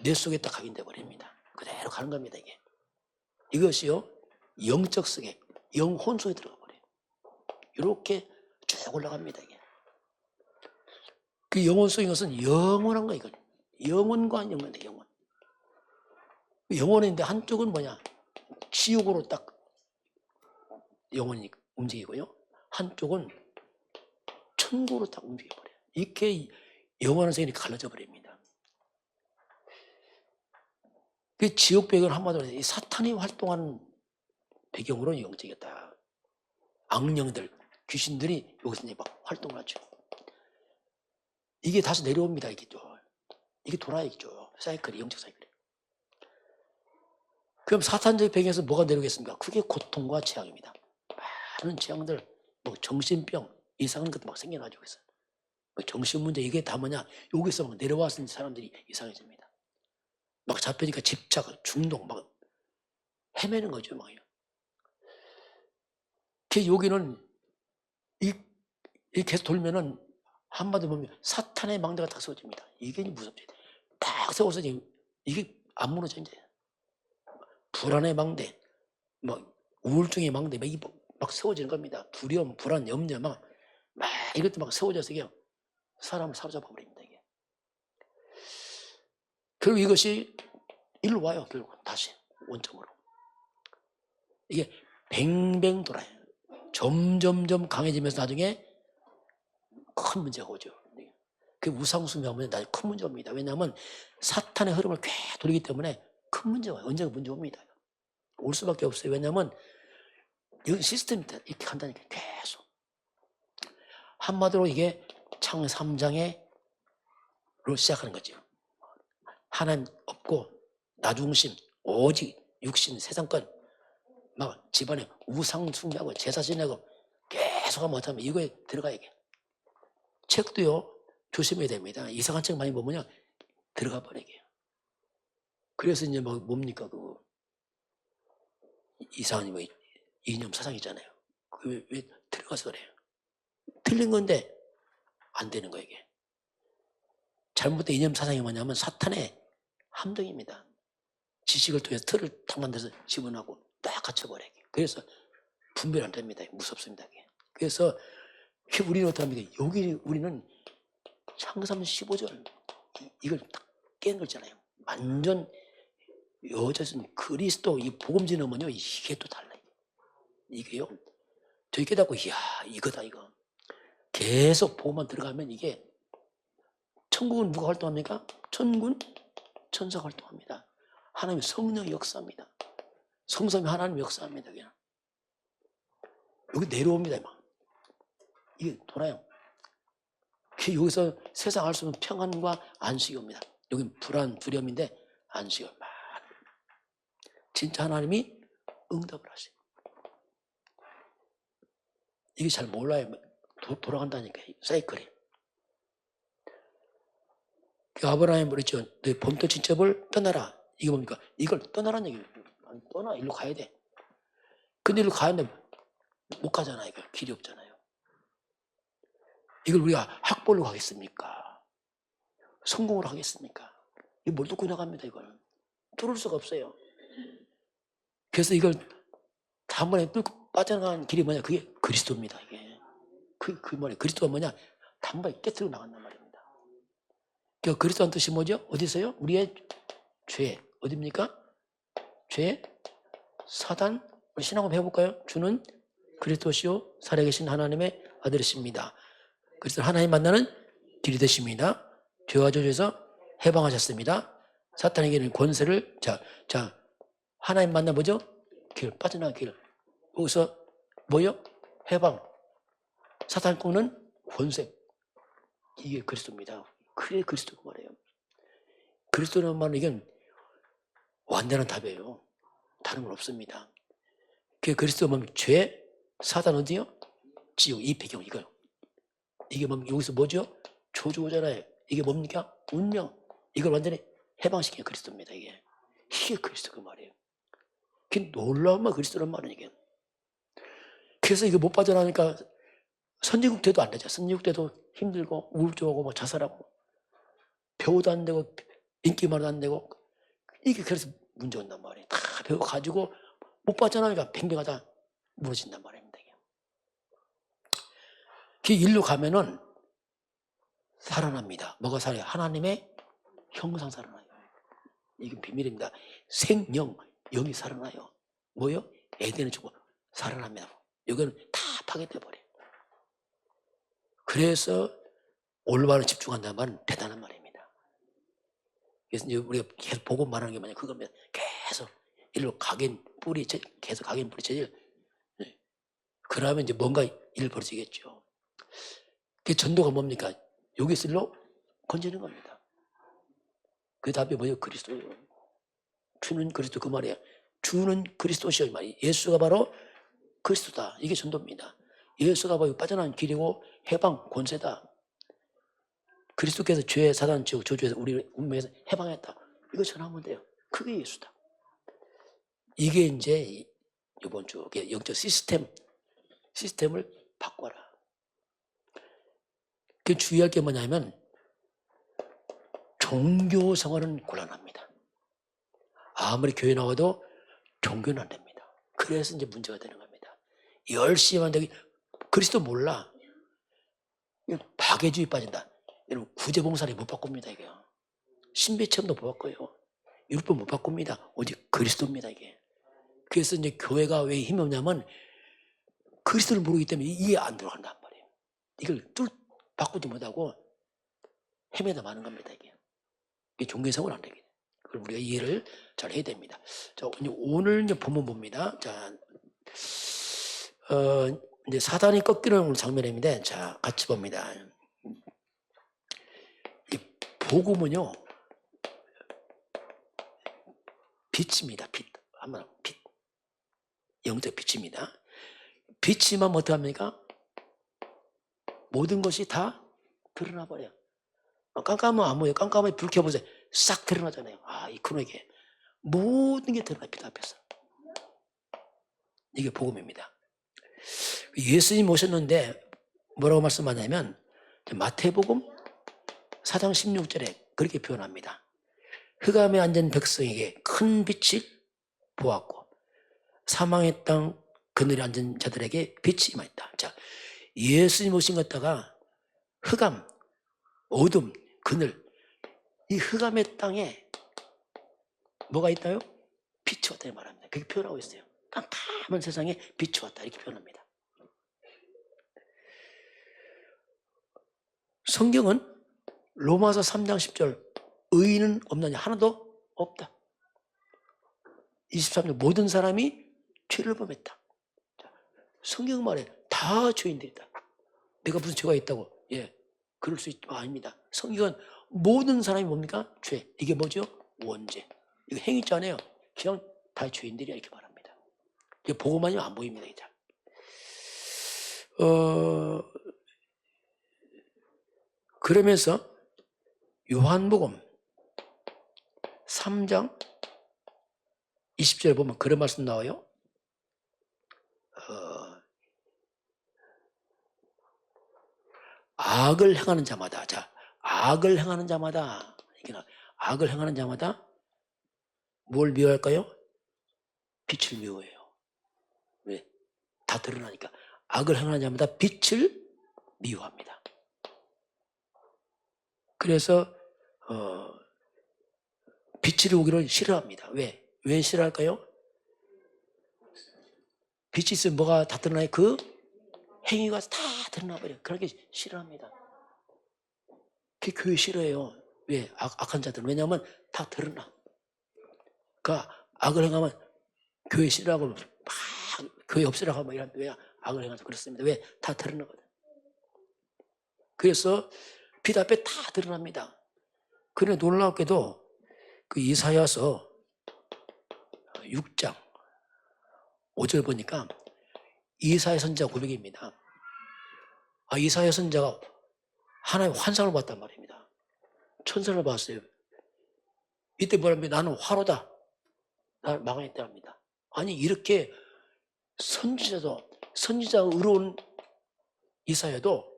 뇌 속에 딱 각인돼 버립니다. 그대로 가는 겁니다, 이게. 이것이요, 영적 속에, 영혼 속에 들어가 버려요. 이렇게 쭉 올라갑니다, 이게. 그 영혼 속인 것은 영원한 거예요, 이건. 영혼과 영혼인데, 영혼. 영혼인데 한쪽은 뭐냐? 지옥으로 딱 영혼이 움직이고요. 한쪽은 천국으로 딱 움직여버려요. 이렇게 영원한 세계이 갈라져 버립니다. 그 지옥 배경은 한마디로 이 사탄이 활동하는 배경으로 영적이었다. 악령들, 귀신들이 여기서 이제 막 활동을 하죠. 이게 다시 내려옵니다. 이게 돌아야겠죠. 사이클이, 영적 사이클이. 그럼 사탄적 배경에서 뭐가 내려오겠습니까? 그게 고통과 재앙입니다. 많은 재앙들, 뭐 정신병, 이상한 것도 막 생겨나죠. 그래서 정신 문제, 이게 다 뭐냐? 여기서 막 내려왔은 사람들이 이상해집니다. 막 잡히니까 집착, 중독, 막 헤매는 거죠. 막요. 여기는 이 계속 돌면은 한마디로 보면 사탄의 망대가 딱 세워집니다. 이게 무섭죠. 딱 세워서 이게 안 무너져 이제. 불안의 망대, 막 우울증의 망대, 막 세워지는 겁니다. 두려움, 불안, 염려, 막 이것도 막 세워져서 이게 사람을 사로잡아 버립니다. 이게. 결국 이것이 일로 와요. 결국 다시 원점으로. 이게 뱅뱅 돌아요. 점점점 강해지면서 나중에 큰 문제가 오죠. 그 우상숭배하면 나중에 큰 문제가 옵니다. 왜냐하면 사탄의 흐름을 꽤 돌리기 때문에 큰 문제가 와요. 언젠가 문제 옵니다. 올 수밖에 없어요. 왜냐하면 이 시스템이 이렇게 한다니까 계속. 한마디로 이게 창 3장으로 시작하는 거죠. 하나님 없고 나 중심, 오직 육신, 세상권, 막 집안에 우상 숭배하고 제사 지내고 계속 못하면 이거에 들어가야 돼. 책도요, 조심해야 됩니다. 이상한 책 많이 보면요, 들어가 버리게. 그래서 이제 뭡니까, 이상한 이념 사상이잖아요. 왜 들어가서 그래요? 틀린 건데 안 되는 거예요, 이게. 잘못된 이념 사상이 뭐냐면 사탄의 함정입니다. 지식을 통해서 틀을 탁 만들어서 집어넣고 딱 갇혀버려요. 그래서 분별 안 됩니다. 무섭습니다. 이게. 그래서 우리는 어떻게 합니까? 여기 우리는 창세기 15절 이걸 딱 깨는 거잖아요. 완전 여자는 그리스도 이 복음 지으면요, 이게 또 달라요. 이게요, 저희 깨닫고 이야 이거다 이거. 계속 복음만 들어가면 이게 천국은 누가 활동합니까? 천군 천사가 활동합니다. 하나님 성령이 역사합니다. 성삼위 하나님 역사합니다. 그냥 여기 내려옵니다. 막 이게 돌아요. 여기서 세상 알 수 없는 평안과 안식이 옵니다. 여기 불안, 두려움인데 안식이 막 진짜 하나님이 응답을 하세요. 이게 잘 몰라요. 돌아간다니까 사이클이. 아브라함이 그랬죠. 너 본토 친척을 떠나라. 이게 뭡니까? 이걸 떠나라는 얘기예요. 떠나, 일로 가야 돼. 근데 일로 가야 돼. 못 가잖아요. 이거 길이 없잖아요. 이걸 우리가 학벌로 가겠습니까? 성공으로 하겠습니까? 이거 뭘 뚫고 나갑니다. 이걸 뚫을 수가 없어요. 그래서 이걸 단번에 뚫고 빠져나가는 길이 뭐냐? 그게 그리스도입니다. 이게 그 말이에요. 그리스도가 뭐냐? 단번에 깨트리고 나간단 말입니다. 그러니까 그리스도란 뜻이 뭐죠? 어디서요? 우리의 죄, 어디입니까? 죄, 사단. 우리 신앙 한번 해볼까요? 주는 그리스도시요 살아계신 하나님의 아들이십니다. 그래서 하나님 만나는 길이 되십니다. 죄와 저주에서 해방하셨습니다. 사탄에게는 권세를 자 하나님 만나 뭐죠? 길, 빠져나간 길. 여기서 뭐요? 해방. 사탄 꺾는 권세. 이게 그리스도입니다. 그래 그리스도가 말이에요. 그리스도라는 말은 이건 완전한 답이에요. 다른 건 없습니다. 그 그리스도 뭐 죄, 사단 어디요? 지옥, 이 배경 이거요. 이게 뭐 여기서 뭐죠? 조주오잖아요. 이게 뭡니까? 운명. 이걸 완전히 해방시킨 그리스도입니다. 이게 그리스도 그 말이에요. 그게 놀라운 말 그리스도란 말은 이게. 그래서 이거 못 빠져나니까 선진국 때도 안 되죠. 선진국 때도 힘들고 우울증하고 막 자살하고 배우도 안 되고 인기 말도 안 되고 이게 그래서 문제 온단 말이에요. 다 배워가지고 못 빠져나니까 뱅뱅하다 무너진단 말입니다. 그 일로 가면은 살아납니다. 뭐가 살아요? 하나님의 형상 살아나요. 이건 비밀입니다. 생영, 영이 살아나요. 뭐요? 에덴을 주고 살아납니다. 이건 다 파괴돼 버려요. 그래서 올바로 집중한다는 말은 대단한 말입니다. 그래서 이제 우리가 계속 보고 말하는 게 뭐냐 그거면 계속 일로 각인 뿌리 계속 각인 뿌리 체질. 그러면 이제 뭔가 일 벌어지겠죠. 그 전도가 뭡니까? 여기서 일로 건지는 겁니다. 그 답이 뭐예요? 그리스도예요. 주는 그리스도 그 말이에요. 주는 그리스도시여 이 말이에요. 예수가 바로 그리스도다. 이게 전도입니다. 예수가 바로 빠져나온 길이고 해방 권세다. 그리스도께서 죄, 사단, 지옥, 저주에서 우리 운명에서 해방했다. 이거 전하면 돼요. 그게 예수다. 이게 이제 이번 주 영적 시스템을 바꿔라. 그 주의할 게 뭐냐면 종교 생활은 곤란합니다. 아무리 교회 나와도 종교는 안 됩니다. 그래서 이제 문제가 되는 겁니다. 열심히 한다고 그리스도 몰라. 박애주의 빠진다. 여러분 구제봉사를 못 바꿉니다. 이게요. 신비체험도 못 바꿔요. 율법 못 바꿉니다. 오직 그리스도입니다. 이게. 그래서 이제 교회가 왜 힘이 없냐면 그리스도를 모르기 때문에 이해 안 들어간단 말이에요. 이걸 바꾸지 못하고 헤매다 마는 겁니다. 이게 종교생활 안 되게. 그걸 우리가 이해를 잘 해야 됩니다. 자, 오늘 이제 본문 봅니다. 자, 이제 사단이 꺾이는 오늘 장면입니다. 자, 같이 봅니다. 이 복음은요, 빛입니다. 빛. 한번 빛. 영적 빛입니다. 빛이면 어떻게 합니까? 모든 것이 다 드러나 버려요. 깜깜하면 안 보여요. 깜깜하게 불 켜보세요. 싹 드러나잖아요. 이 그놈에게 모든 게 드러나 빛 앞에서. 이게 복음입니다. 예수님 오셨는데 뭐라고 말씀하냐면 마태복음 4장 16절에 그렇게 표현합니다. 흑암에 앉은 백성에게 큰 빛을 보았고 사망의 땅 그늘에 앉은 자들에게 빛이 임했다. 자, 예수님 오신 것다가 흑암, 어둠, 그늘, 이 흑암의 땅에 뭐가 있다요? 빛이 왔다 말합니다. 그렇게 표현하고 있어요. 깜깜한 세상에 빛이 왔다 이렇게 표현합니다. 성경은 로마서 3장 10절 의인은 없느냐 하나도 없다. 23절 모든 사람이 죄를 범했다. 성경 말에 다 죄인들이다. 내가 무슨 죄가 있다고? 예, 그럴 수 있죠. 아닙니다. 성경은 모든 사람이 뭡니까? 죄. 이게 뭐죠? 원죄. 이거 행위잖아요. 그냥 다 죄인들이야 이렇게 말합니다. 이게 보고만이 안 보입니다. 이제. 그러면서 요한복음 3장 20절에 보면 그런 말씀 나와요. 악을 행하는 자마다, 자, 악을 행하는 자마다, 악을 행하는 자마다 뭘 미워할까요? 빛을 미워해요. 왜? 다 드러나니까. 악을 행하는 자마다 빛을 미워합니다. 그래서 빛이 오기를 싫어합니다. 왜? 왜 싫어할까요? 빛이 있으면 뭐가 다 드러나요? 그 행위가 다 드러나버려요. 그렇게 싫어합니다. 그 교회 싫어해요. 왜? 악한 자들은. 왜냐하면 다 드러나. 그러니까 악을 행하면 교회 싫어하고 막 교회 없으라고 하면 이런, 왜 악을 행해서 그렇습니다. 왜? 다 드러나거든. 그래서 빛 앞에 다 드러납니다. 그런데 놀랍게도 그 이사야서 6장 5절 보니까 이사야 선지자 고백입니다. 이사야 선지자가 하나님의 환상을 봤단 말입니다. 천사를 봤어요. 이때 뭐랍니까? 나는 화로다. 나를 망하겠다 합니다. 아니 이렇게 선지자가 의로운 이사야도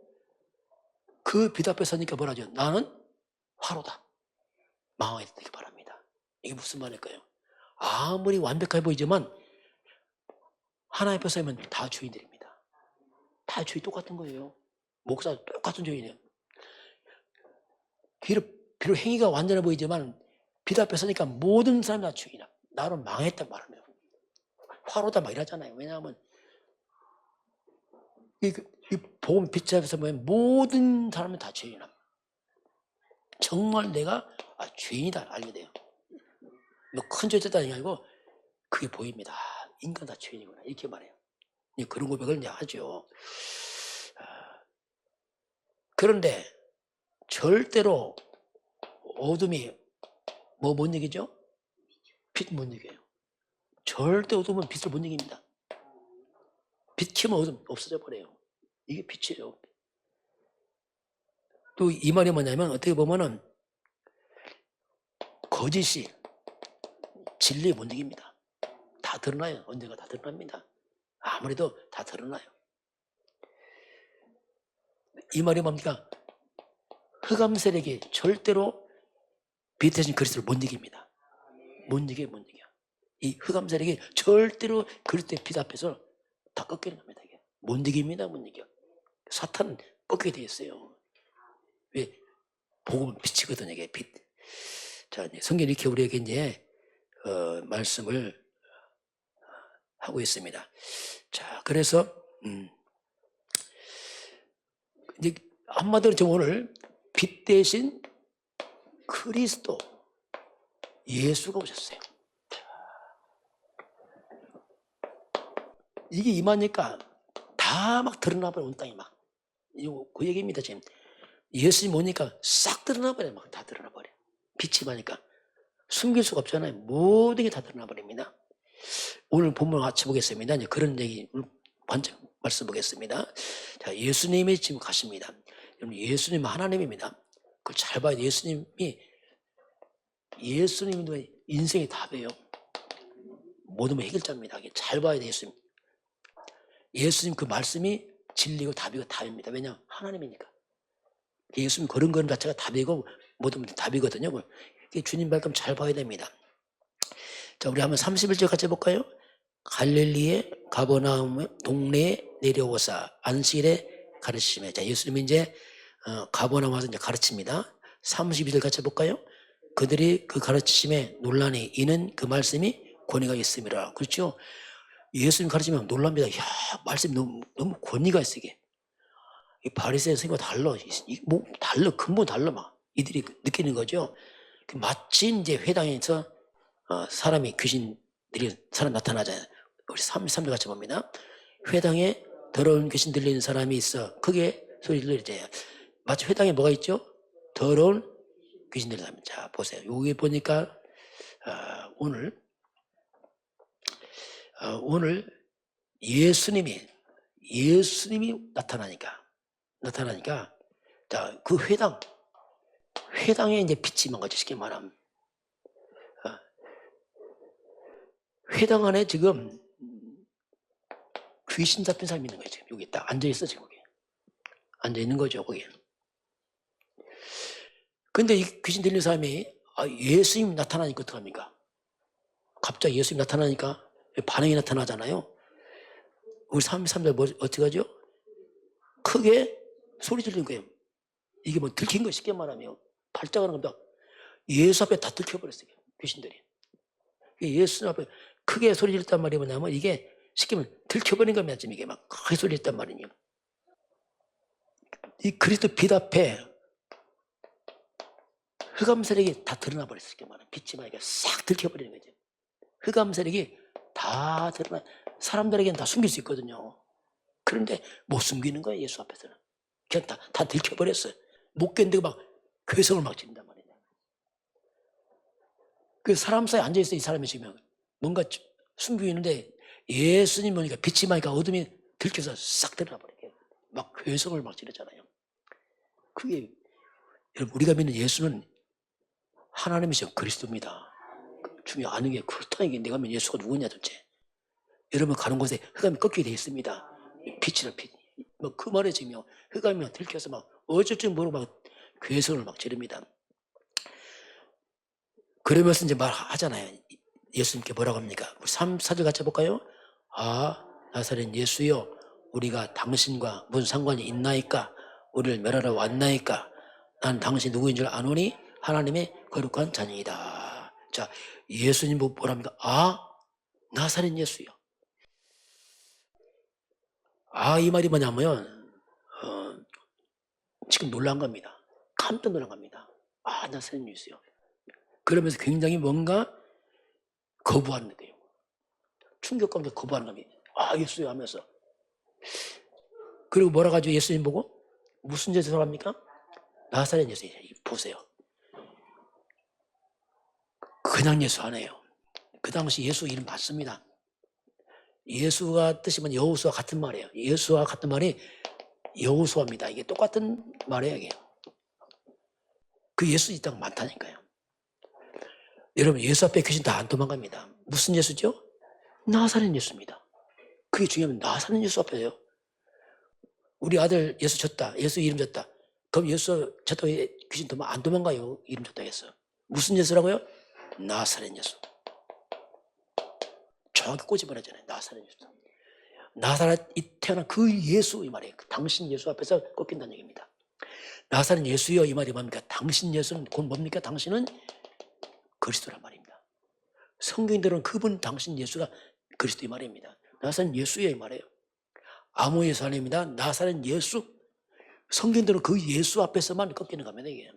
그 빛 앞에 서니까 뭐라죠? 나는 화로다. 망하겠다 이렇게 말합니다. 이게 무슨 말일까요? 아무리 완벽해 보이지만 하나님 앞에 서면 다 주인들입니다. 다 주인 똑같은 거예요. 목사 똑같은 주인이에요. 비록 행위가 완전해 보이지만 빛 앞에 서니까 모든 사람이 다 주인이야. 나는 망했다 말하면 화로다 막 이러잖아요. 왜냐하면 이 복음 빛 앞에서 보면 모든 사람은 다 주인이야. 정말 내가 주인이다 알게 돼요. 뭐 큰 죄졌다는 게 아니고 그게 보입니다. 인간 다 주인이구나 이렇게 말해요. 그런 고백을 이제 하죠. 그런데 절대로 어둠이 뭐 못 이기죠? 빛 못 이겨요. 절대 어둠은 빛을 못 이깁니다. 빛 켜면 어둠 없어져 버려요. 이게 빛이에요. 또 이 말이 뭐냐면 어떻게 보면은 거짓이 진리에 못 이깁니다. 다 드러나요. 언젠가 다 드러납니다. 아무래도 다 드러나요. 이 말이 뭡니까? 흑암 세력이 절대로 빛 대신 그리스도를 못 이깁니다. 못 이겨. 이 흑암 세력이 절대로 그리스도의 빛 앞에서 다 꺾이는 겁니다. 이게. 못 이깁니다. 못 이겨. 사탄은 꺾이게 되어 있어요. 왜? 복음은 빛이거든요. 이게 빛. 자, 성경이 이렇게 우리에게 이제 말씀을 하고 있습니다. 자, 그래서 이제 한마디로 저 오늘 빛 대신 그리스도 예수가 오셨어요. 이게 임하니까 다 막 드러나버려. 온 땅이 막. 그 얘기입니다. 지금 예수님 오니까 싹 드러나버려. 막 다 드러나버려. 빛이 임하니까 숨길 수가 없잖아요. 모든 게 다 드러나버립니다. 오늘 본문 같이 보겠습니다. 이제 그런 얘기 반짝 말씀 보겠습니다. 자, 예수님이 지금 가십니다. 여러분 예수님은 하나님입니다. 그걸 잘 봐야 돼. 예수님이 인생의 답이에요. 모든 해결자입니다. 잘 봐야 돼. 예수님 그 말씀이 진리고 답이고 답입니다. 왜냐? 하나님이니까. 예수님 그런 것 자체가 답이고 모든 답이거든요. 주님 말씀 잘 봐야 됩니다. 자, 우리 한번 31절 같이 해볼까요? 갈릴리의 가버나움 동네에 내려오사 안식일에 가르치시며. 자, 예수님이 이제 가버나움 와서 이제 가르칩니다. 32절 같이 해볼까요? 그들이 그 가르치심에 논란이 이는 그 말씀이 권위가 있음이라. 그렇죠? 예수님 가르치면 놀랍니다. 이야, 말씀이 너무 권위가 있어 이게. 이 바리새인 선생님과 달라. 뭐 달라, 근본 달라 막. 이들이 느끼는 거죠. 마치 이제 회당에서 귀신들이 사람 나타나잖아요. 우리 33절 같이 봅니다. 회당에 더러운 귀신 들리는 사람이 있어 크게 소리 들리죠. 마치 회당에 뭐가 있죠? 더러운 귀신 들리는 사람. 자, 보세요. 여기 보니까 오늘 예수님이 나타나니까 자, 그 회당에 이제 빛이 임한 거죠. 쉽게 말하면 회당 안에 지금 귀신 잡힌 사람이 있는 거예요. 지금 여기 딱 앉아있어. 지금 거기 앉아있는 거죠. 거기. 근데 이 귀신 들리는 사람이 예수님 나타나니까 어떡합니까? 갑자기 예수님 나타나니까 반응이 나타나잖아요. 우리 33절 어떻게 하죠? 크게 소리 지르는 거예요. 이게 뭐 들킨 거 쉽게 말하면 발작하는 겁니다. 예수 앞에 다 들켜버렸어요. 귀신들이. 예수님 앞에 크게 소리 질렀단 말이 뭐냐면 이게 시키면 들켜버린 겁니다. 지금 이게 막 크게 소리 질렀단 말이에요. 이 그리스도 빛 앞에 흑암 세력이 다 드러나 버렸을 게 많아. 빛이 막 이게 싹 들켜버리는 거죠. 흑암 세력이 다 드러나. 사람들에게는 다 숨길 수 있거든요. 그런데 못 숨기는 거예요. 예수 앞에서는. 그냥 다 들켜버렸어요. 못 견디고 막 괴성을 막 지른단 말이에요. 그 사람 사이에 앉아있어. 이 사람이 지금 뭔가 숨기고 있는데 예수님 보니까 빛이 많으니까 어둠이 들켜서 싹 드러나 버려요. 막 괴성을 막 지르잖아요. 그게 여러분 우리가 믿는 예수는 하나님이시여 그리스도입니다. 중요한 아는 게 그렇다. 이게 내가 믿는 예수가 누구냐 도대체. 여러분 가는 곳에 흑암이 꺾이게 되어 있습니다. 빛이라 빛. 뭐 그 말에 지금 흑암이 들켜서 막 어쩔 줄 모르고 막 괴성을 막 지릅니다. 그러면서 이제 말하잖아요. 예수님께 뭐라고 합니까? 우리 4절 같이 해볼까요? 아 나사렛 예수여 우리가 당신과 무슨 상관이 있나이까? 우리를 멸하러 왔나이까? 난 당신 누구인 줄 아노니 하나님의 거룩한 자녀이다. 자, 예수님 뭐랍니까? 아 나사렛 예수여. 아 이 말이 뭐냐면 지금 놀란 겁니다. 깜짝 놀란 겁니다. 아 나사렛 예수여. 그러면서 굉장히 뭔가 거부하는 거예요. 충격감도 거부하는 겁니다. 아 예수여 하면서. 그리고 뭐라 가지고 예수님 보고 무슨 예수라고 합니까? 나사렛 예수. 보세요. 그냥 예수 안 해요. 그 당시 예수 이름 맞습니다. 예수가 뜻이면 여호수아 같은 말이에요. 예수와 같은 말이 여호수아입니다. 이게 똑같은 말이에요. 이게. 그 예수 이 땅 많다니까요. 여러분 예수 앞에 귀신 다 안 도망갑니다. 무슨 예수죠? 나사렛 예수입니다. 그게 중요하면 나사렛 예수 앞에요. 우리 아들 예수 졌다. 예수 이름 졌다. 그럼 예수 졌다고 귀신 안 도망가요. 이름 졌다 했어. 무슨 예수라고요? 나사렛 예수. 정확히 꼬집어내잖아요. 나사렛 예수. 나사렛이 태어난 그 예수 이 말이에요. 당신 예수 앞에서 꺾인다는 얘기입니다. 나사렛 예수여 이 말이 뭡니까? 당신 예수는 곧 뭡니까? 당신은 그리스도란 말입니다. 성경인들은 그분 당신 예수가 그리스도 이 말입니다. 나사렛 예수여 이 말이에요. 아무 예수 아닙니다. 나사렛 예수. 성경들은 그 예수 앞에서만 꺾이는 겁니다. 이게.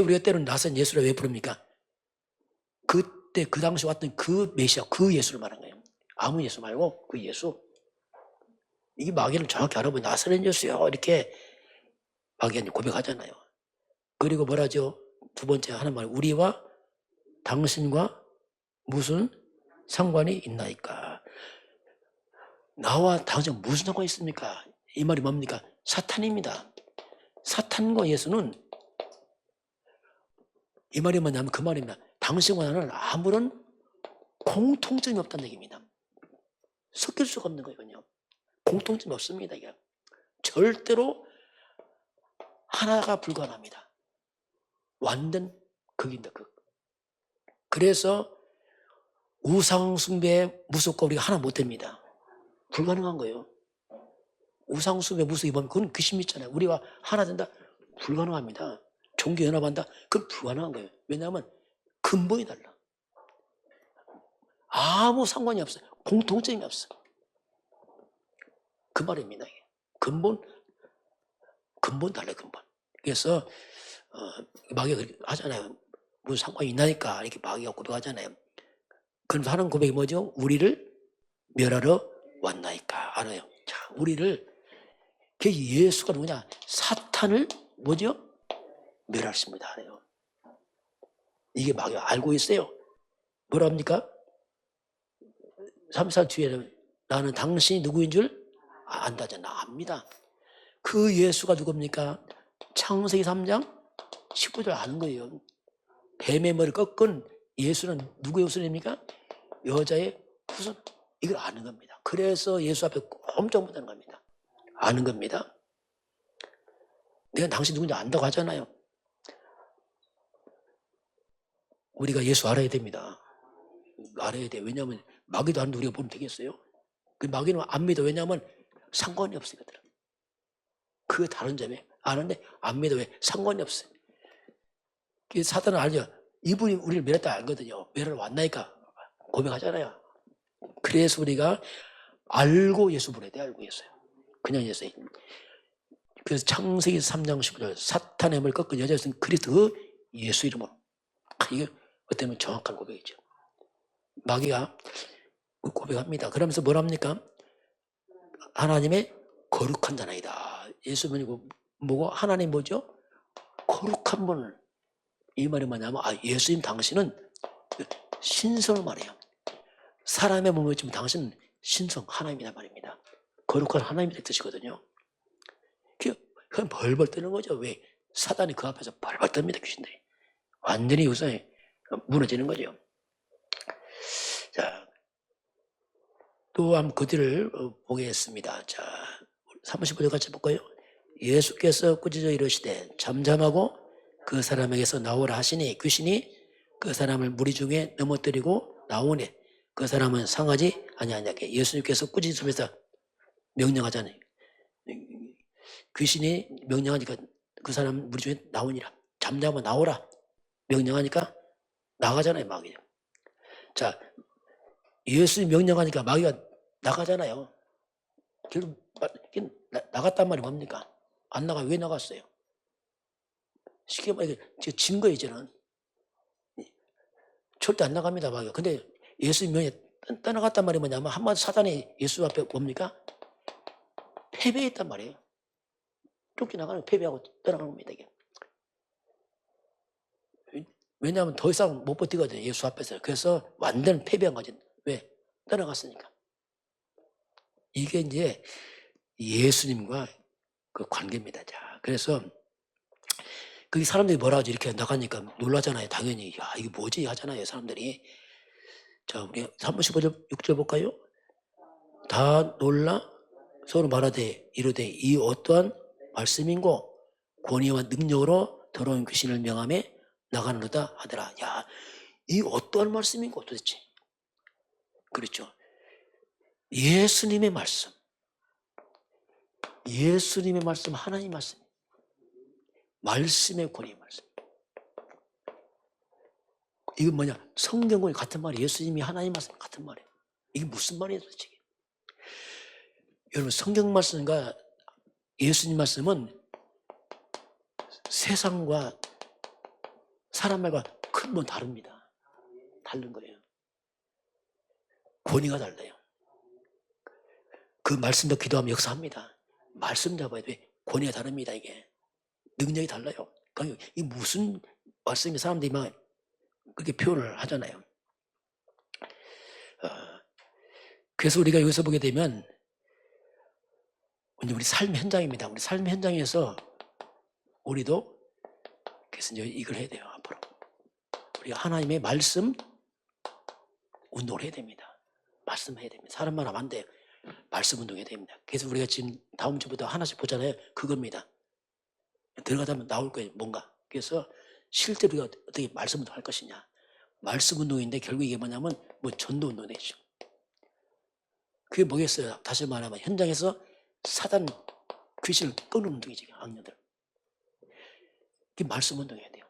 우리가 때로는 나사렛 예수를 왜 부릅니까? 그때 그 당시 왔던 그 메시아 그 예수를 말한 거예요. 아무 예수 말고 그 예수. 이게 마귀는 정확히 알아보니 나사렛 예수요 이렇게 마귀가 고백하잖아요. 그리고 뭐라죠? 두 번째 하는 말 우리와 당신과 무슨 상관이 있나이까? 나와 당신 무슨 상관이 있습니까? 이 말이 뭡니까? 사탄입니다. 사탄과 예수는 이 말이 뭐냐면 그 말입니다. 당신과 나는 아무런 공통점이 없다는 얘기입니다. 섞일 수가 없는 거거든요. 공통점이 없습니다. 이게. 절대로 하나가 불가능합니다. 완전 극입니다. 극. 그래서 우상숭배에 무섭고 우리가 하나 못 됩니다. 불가능한 거예요. 우상숭배 무속이 보면 그건 귀신 믿잖아요. 우리가 하나 된다? 불가능합니다. 종교 연합한다? 그건 불가능한 거예요. 왜냐하면 근본이 달라. 아무 상관이 없어요. 공통점이 없어요. 그 말입니다. 근본 달라요. 근본. 그래서 마귀가 하잖아요. 무슨 상관이 있나니까 이렇게 마귀가 고백하잖아요. 그러면서 하는 고백이 뭐죠? 우리를 멸하러 왔나이까. 알아요. 자, 우리를 그 예수가 누구냐? 사탄을 뭐죠? 멸하십니다. 알아요. 이게 마귀가 알고 있어요. 뭐라 합니까? 3살 뒤에는 나는 당신이 누구인 줄 안다잖아. 압니다. 그 예수가 누굽니까? 창세기 3장 19절 아는 거예요. 뱀의 머리를 꺾은 예수는 누구의 후손입니까? 여자의 후손. 이걸 아는 겁니다. 그래서 예수 앞에 꼼짝 못하는 겁니다. 아는 겁니다. 내가 당신 누군지 안다고 하잖아요. 우리가 예수 알아야 됩니다. 알아야 돼. 왜냐하면 마귀도 아는데 우리가 보면 되겠어요? 그 마귀는 안 믿어. 왜냐하면 상관이 없으니까. 그 다른 점에 아는데 안 믿어. 왜? 상관이 없어요. 사단은 알죠. 이분이 우리를 멸했다 알거든요. 멸하러 왔나니까 고백하잖아요. 그래서 우리가 알고 예수 부르야 돼. 알고 예수요. 그냥 예수. 그래서 창세기 3장 19절 사탄의 힘을 꺾은 여자였으니 그리스도 예수 이름으로. 이게 어떻게 보면 정확한 고백이죠. 마귀가 고백합니다. 그러면서 뭐랍니까? 하나님의 거룩한 자나이다. 예수님이 뭐고 하나님 뭐죠? 거룩한 분을. 이 말이 뭐냐면 예수님 당신은 신성을 말해요. 사람의 몸을 지금 당신은 신성 하나님이란 말입니다. 거룩한 하나님의 뜻이거든요. 그냥 벌벌 떠는 거죠. 왜? 사단이 그 앞에서 벌벌 떱니다. 귀신들이. 완전히 우선에 무너지는 거죠. 자, 또 한번 그 뒤를 보겠습니다. 자, 35절 같이 볼까요? 예수께서 꾸짖어 이르시되 잠잠하고 그 사람에게서 나오라 하시니 귀신이 그 사람을 무리 중에 넘어뜨리고 나오니 그 사람은 상하지 아니하냐게. 예수님께서 꾸짖으면서 명령하잖아요. 귀신이 명령하니까 그 사람 무리 중에 나오니라. 잠잠하고 나오라 명령하니까 나가잖아요. 마귀가. 자, 예수님 명령하니까 마귀가 나가잖아요. 결국 나갔단 말이 뭡니까? 안 나가. 왜 나갔어요? 쉽게 말해 증거 이제는 절대 안 나갑니다. 마귀가. 근데 예수님 명령에 떠나갔단 말이 뭐냐면 한마디 사단이 예수 앞에 뭡니까? 패배했단 말이에요. 쫓겨나가는 패배하고 떠나가는 겁니다. 이게. 왜냐하면 더 이상 못 버티거든요. 예수 앞에서. 그래서 완전 패배한 거지. 왜? 떠나갔으니까. 이게 이제 예수님과 그 관계입니다. 자, 그래서 그 사람들이 뭐라 하지? 이렇게 나가니까 놀라잖아요. 당연히. 야, 이게 뭐지? 하잖아요. 사람들이. 자, 우리 35절, 6절 볼까요? 다 놀라 서로 말하되 이르되 이 어떠한 말씀인고 권위와 능력으로 더러운 귀신을 명함에 나가는도다 하더라. 야, 이 어떠한 말씀인고 도대체. 그렇죠. 예수님의 말씀. 예수님의 말씀, 하나님 말씀. 말씀의 권위 말씀. 이건 뭐냐? 성경과 같은 말이에요. 예수님이 하나님 말씀 같은 말이에요. 이게 무슨 말이에요 도대체. 여러분 성경 말씀과 예수님 말씀은 세상과 사람 말과 근본 다릅니다. 다른 거예요. 권위가 달라요. 그 말씀도 기도하면 역사합니다. 말씀 잡아야 돼. 권위가 다릅니다. 이게. 능력이 달라요. 그러니까 이 무슨 말씀이 사람들이 막 그렇게 표현을 하잖아요. 그래서 우리가 여기서 보게 되면 우리 삶 현장입니다. 우리 삶 현장에서 우리도 그래서 이제 이걸 해야 돼요. 앞으로 우리가 하나님의 말씀 운동을 해야 됩니다. 말씀해야 됩니다. 사람만 하면 안 돼요. 말씀 운동해야 됩니다. 그래서 우리가 지금 다음 주부터 하나씩 보잖아요. 그겁니다. 들어가다 나올 거예요. 뭔가. 그래서 실제로 우리가 어떻게 말씀 운동할 것이냐. 말씀 운동인데 결국 이게 뭐냐면 뭐 전도 운동이죠. 그게 뭐겠어요? 다시 말하면 현장에서 사단 귀신을 끄는 운동이지. 악녀들. 그게 말씀 운동해야 돼요.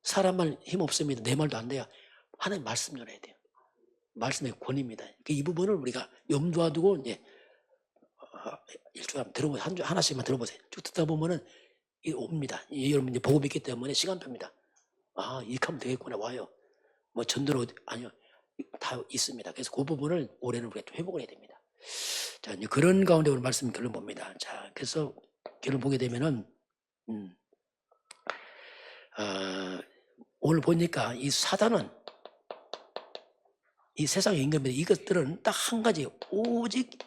사람 말 힘 없습니다. 내 말도 안 돼요. 하나님 말씀 전해야 돼요. 말씀의 권위입니다. 이 부분을 우리가 염두에 두고 이제 일주일에 들어보세요. 한 주 하나씩만 들어보세요. 쭉 듣다 보면은 이게 옵니다. 여러분 이제 복음이 있기 때문에 시간표입니다. 아, 이렇게 하면 되겠구나. 와요. 뭐 전도로 아니요. 다 있습니다. 그래서 그 부분을 올해는 우리가 좀 회복을 해야 됩니다. 자, 이제 그런 가운데 오늘 말씀 결론 봅니다. 자, 그래서 결론 보게 되면은 오늘 보니까 이 사단은 이 세상의 임금인데 이것들은 딱 한 가지 오직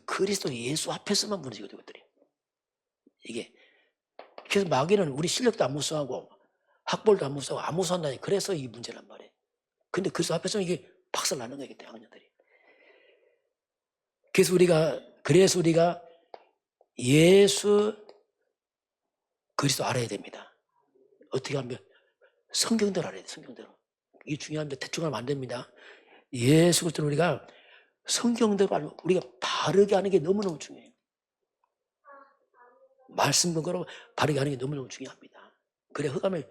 그리스도 예수 앞에서만 무너지거든요. 이것들이. 이게 그래서 마귀는 우리 실력도 안 무서워하고 학벌도 안 무서워하고 안 무서워한다니. 그래서 이 문제란 말이에요. 근데 그리스도 앞에서는 이게 박살나는 거예요. 악녀들이. 그래서 우리가 예수 그리스도 알아야 됩니다. 어떻게 하면 성경대로 알아야 돼요. 성경대로. 이게 중요한데 대충 하면 안 됩니다. 예수 그리스도를 우리가 성경대로 알고 우리가 바르게 하는 게 너무너무 중요해요. 말씀 근거로 바르게 하는 게 너무너무 중요합니다. 그래 흑암을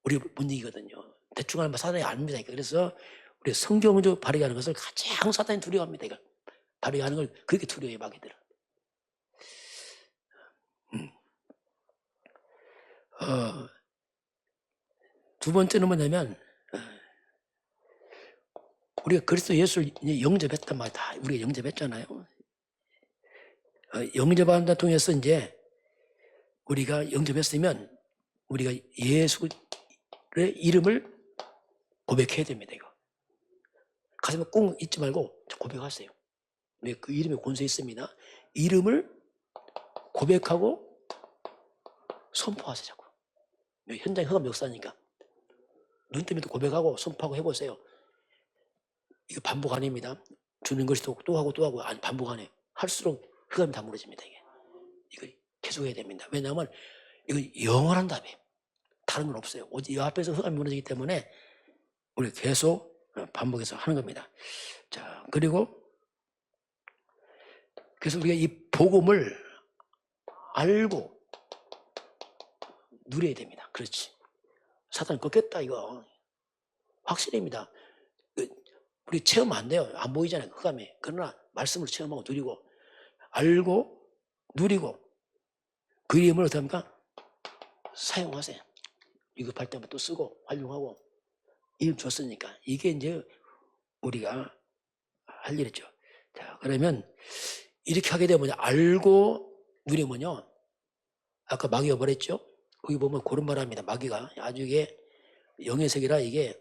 우리 못 이기거든요. 대충 하면 사단이 압니다. 그래서 우리 성경적으로 발휘하는 것을 가장 사단이 두려워합니다. 이거 발휘하는 걸 그렇게 두려워해 마귀들은. 두 번째는 뭐냐면 우리가 그리스도 예수를 영접했단 말이야. 다 우리가 영접했잖아요. 영접한다 통해서 이제 우리가 영접했으면 우리가 예수의 이름을 고백해야 됩니다. 이거 가슴에 꼭 잊지 말고 고백하세요. 그 이름에 권세 있습니다. 이름을 고백하고 선포하세요. 자꾸 현장에 흑암 역사니까 눈 때문에 고백하고 선포하고 해보세요. 이거 반복 아닙니다. 주는 것이 또 하고 또 하고 아니 반복 안 해. 할수록 흑암이 다 무너집니다. 이거 계속 해야 됩니다. 왜냐하면 이거 영원한 답이에요. 다른 건 없어요. 오직 이 앞에서 흑암이 무너지기 때문에 우리 계속 반복해서 하는 겁니다. 자, 그리고 그래서 우리가 이 복음을 알고 누려야 됩니다. 그렇지. 사탄 꺾였다 이거 확실합니다. 우리 체험 안 돼요. 안 보이잖아요. 흑암에. 그러나 말씀을 체험하고 누리고 알고 누리고 그 이름을 어떻게 합니까? 사용하세요. 위급할 때만 또 쓰고 활용하고 이름 줬으니까 이게 이제 우리가 할 일이죠. 자, 그러면 이렇게 하게 되면 알고 누리면요. 아까 마귀가 뭐랬죠? 거기 보면 그런 말 합니다. 마귀가 아주 이게 영의 세계라 이게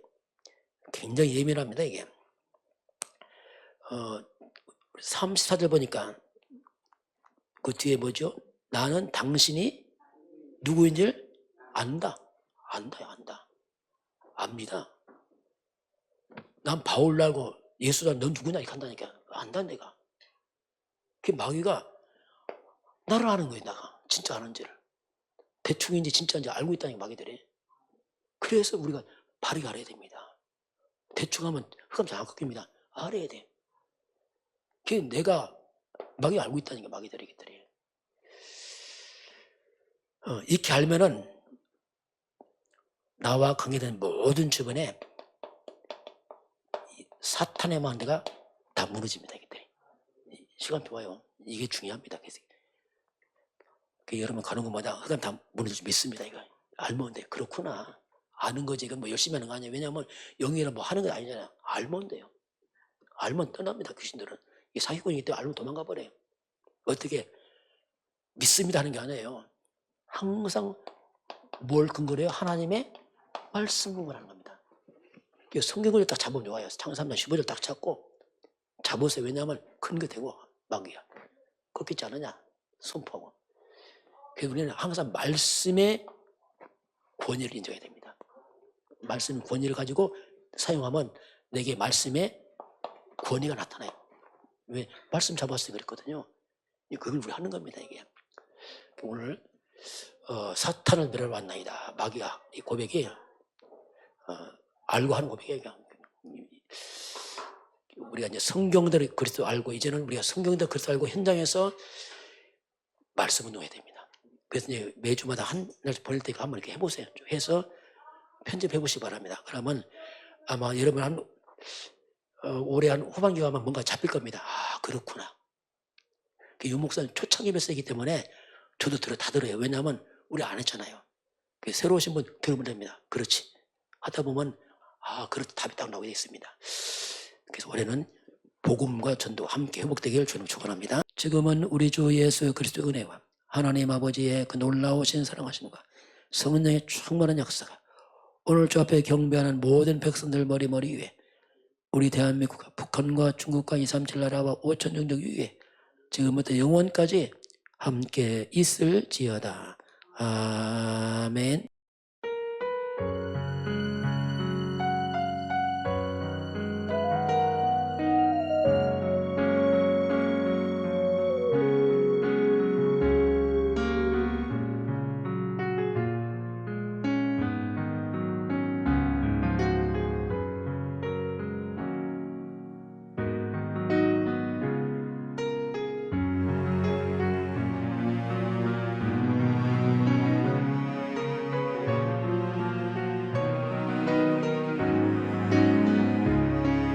굉장히 예민합니다. 이게 34절 보니까 그 뒤에 뭐죠? 나는 당신이 누구인지를 안다. 안다. 압니다. 난 바울 알고 예수다 넌 누구냐 이렇게 한다니까. 안다 내가. 그 마귀가 나를 아는 거예요. 나가 진짜 아는지를. 대충인지 진짜인지 알고 있다는 마귀들이. 그래서 우리가 바르게 알아야 됩니다. 대충 하면 흑암 잘 안 꺾입니다. 알아야 돼. 그게 내가 마귀가 알고 있다니까 마귀들이. 이렇게 알면은 나와 관계된 모든 주변에 사탄의 망대가 다 무너집니다. 시간 좋아요. 이게 중요합니다. 여러분 가는 곳마다 흑암 다 무너질 줄 믿습니다. 이거 알면 돼. 그렇구나. 아는 거지. 이건 뭐 열심히 하는 거 아니에요. 왜냐하면 영이라 뭐 하는 거 아니잖아요. 알면 돼요. 알면 떠납니다. 귀신들은. 이 사기꾼이기 때문에 알면 도망가 버려요. 어떻게 믿습니다 하는 게 아니에요. 항상 뭘 근거로 해요? 하나님의 말씀 근거로 하는 겁니다. 성경을 딱 잡으면 좋아요. 창세기 3장 15절 딱 잡고 잡으세요. 왜냐하면 근거 되고 마귀야. 꺾이지 않느냐? 선포하고. 그래서 우리는 항상 말씀의 권위를 인정해야 됩니다. 말씀 권위를 가지고 사용하면 내게 말씀의 권위가 나타나요. 왜? 말씀 잡았을 때 그랬거든요. 그걸 우리 하는 겁니다. 이게 오늘 사탄을 멸하러왔나이다. 마귀가 이 고백이 알고 하는 고백이에요. 우리가 이제 성경대로 그리스도 알고 이제는 우리가 성경대로 그리스도 알고 현장에서 말씀 운동해야 됩니다. 그래서 이제 매주마다 한 날씩 보낼 때 한번 이렇게 해보세요. 해서 편집해 보시기 바랍니다. 그러면 아마 여러분 올해 한 후반기가 아마 뭔가 잡힐 겁니다. 아, 그렇구나. 유 목사님 초창기 메시지이기 때문에 저도 다 들어요. 왜냐하면 우리 안 했잖아요. 새로 오신 분 들으면 됩니다. 그렇지. 하다 보면 그렇다 답이 딱 나오게 되어 있습니다. 그래서 올해는 복음과 전도 함께 회복되기를 주님 축원합니다. 지금은 우리 주 예수 그리스도의 은혜와 하나님 아버지의 그 놀라우신 사랑하심과 성령의 충만한 역사가 오늘 주 앞에 경배하는 모든 백성들 머리 위에 우리 대한민국과 북한과 중국과 237 나라와 5천 종족 위에 지금부터 영원까지 함께 있을지어다. 아멘.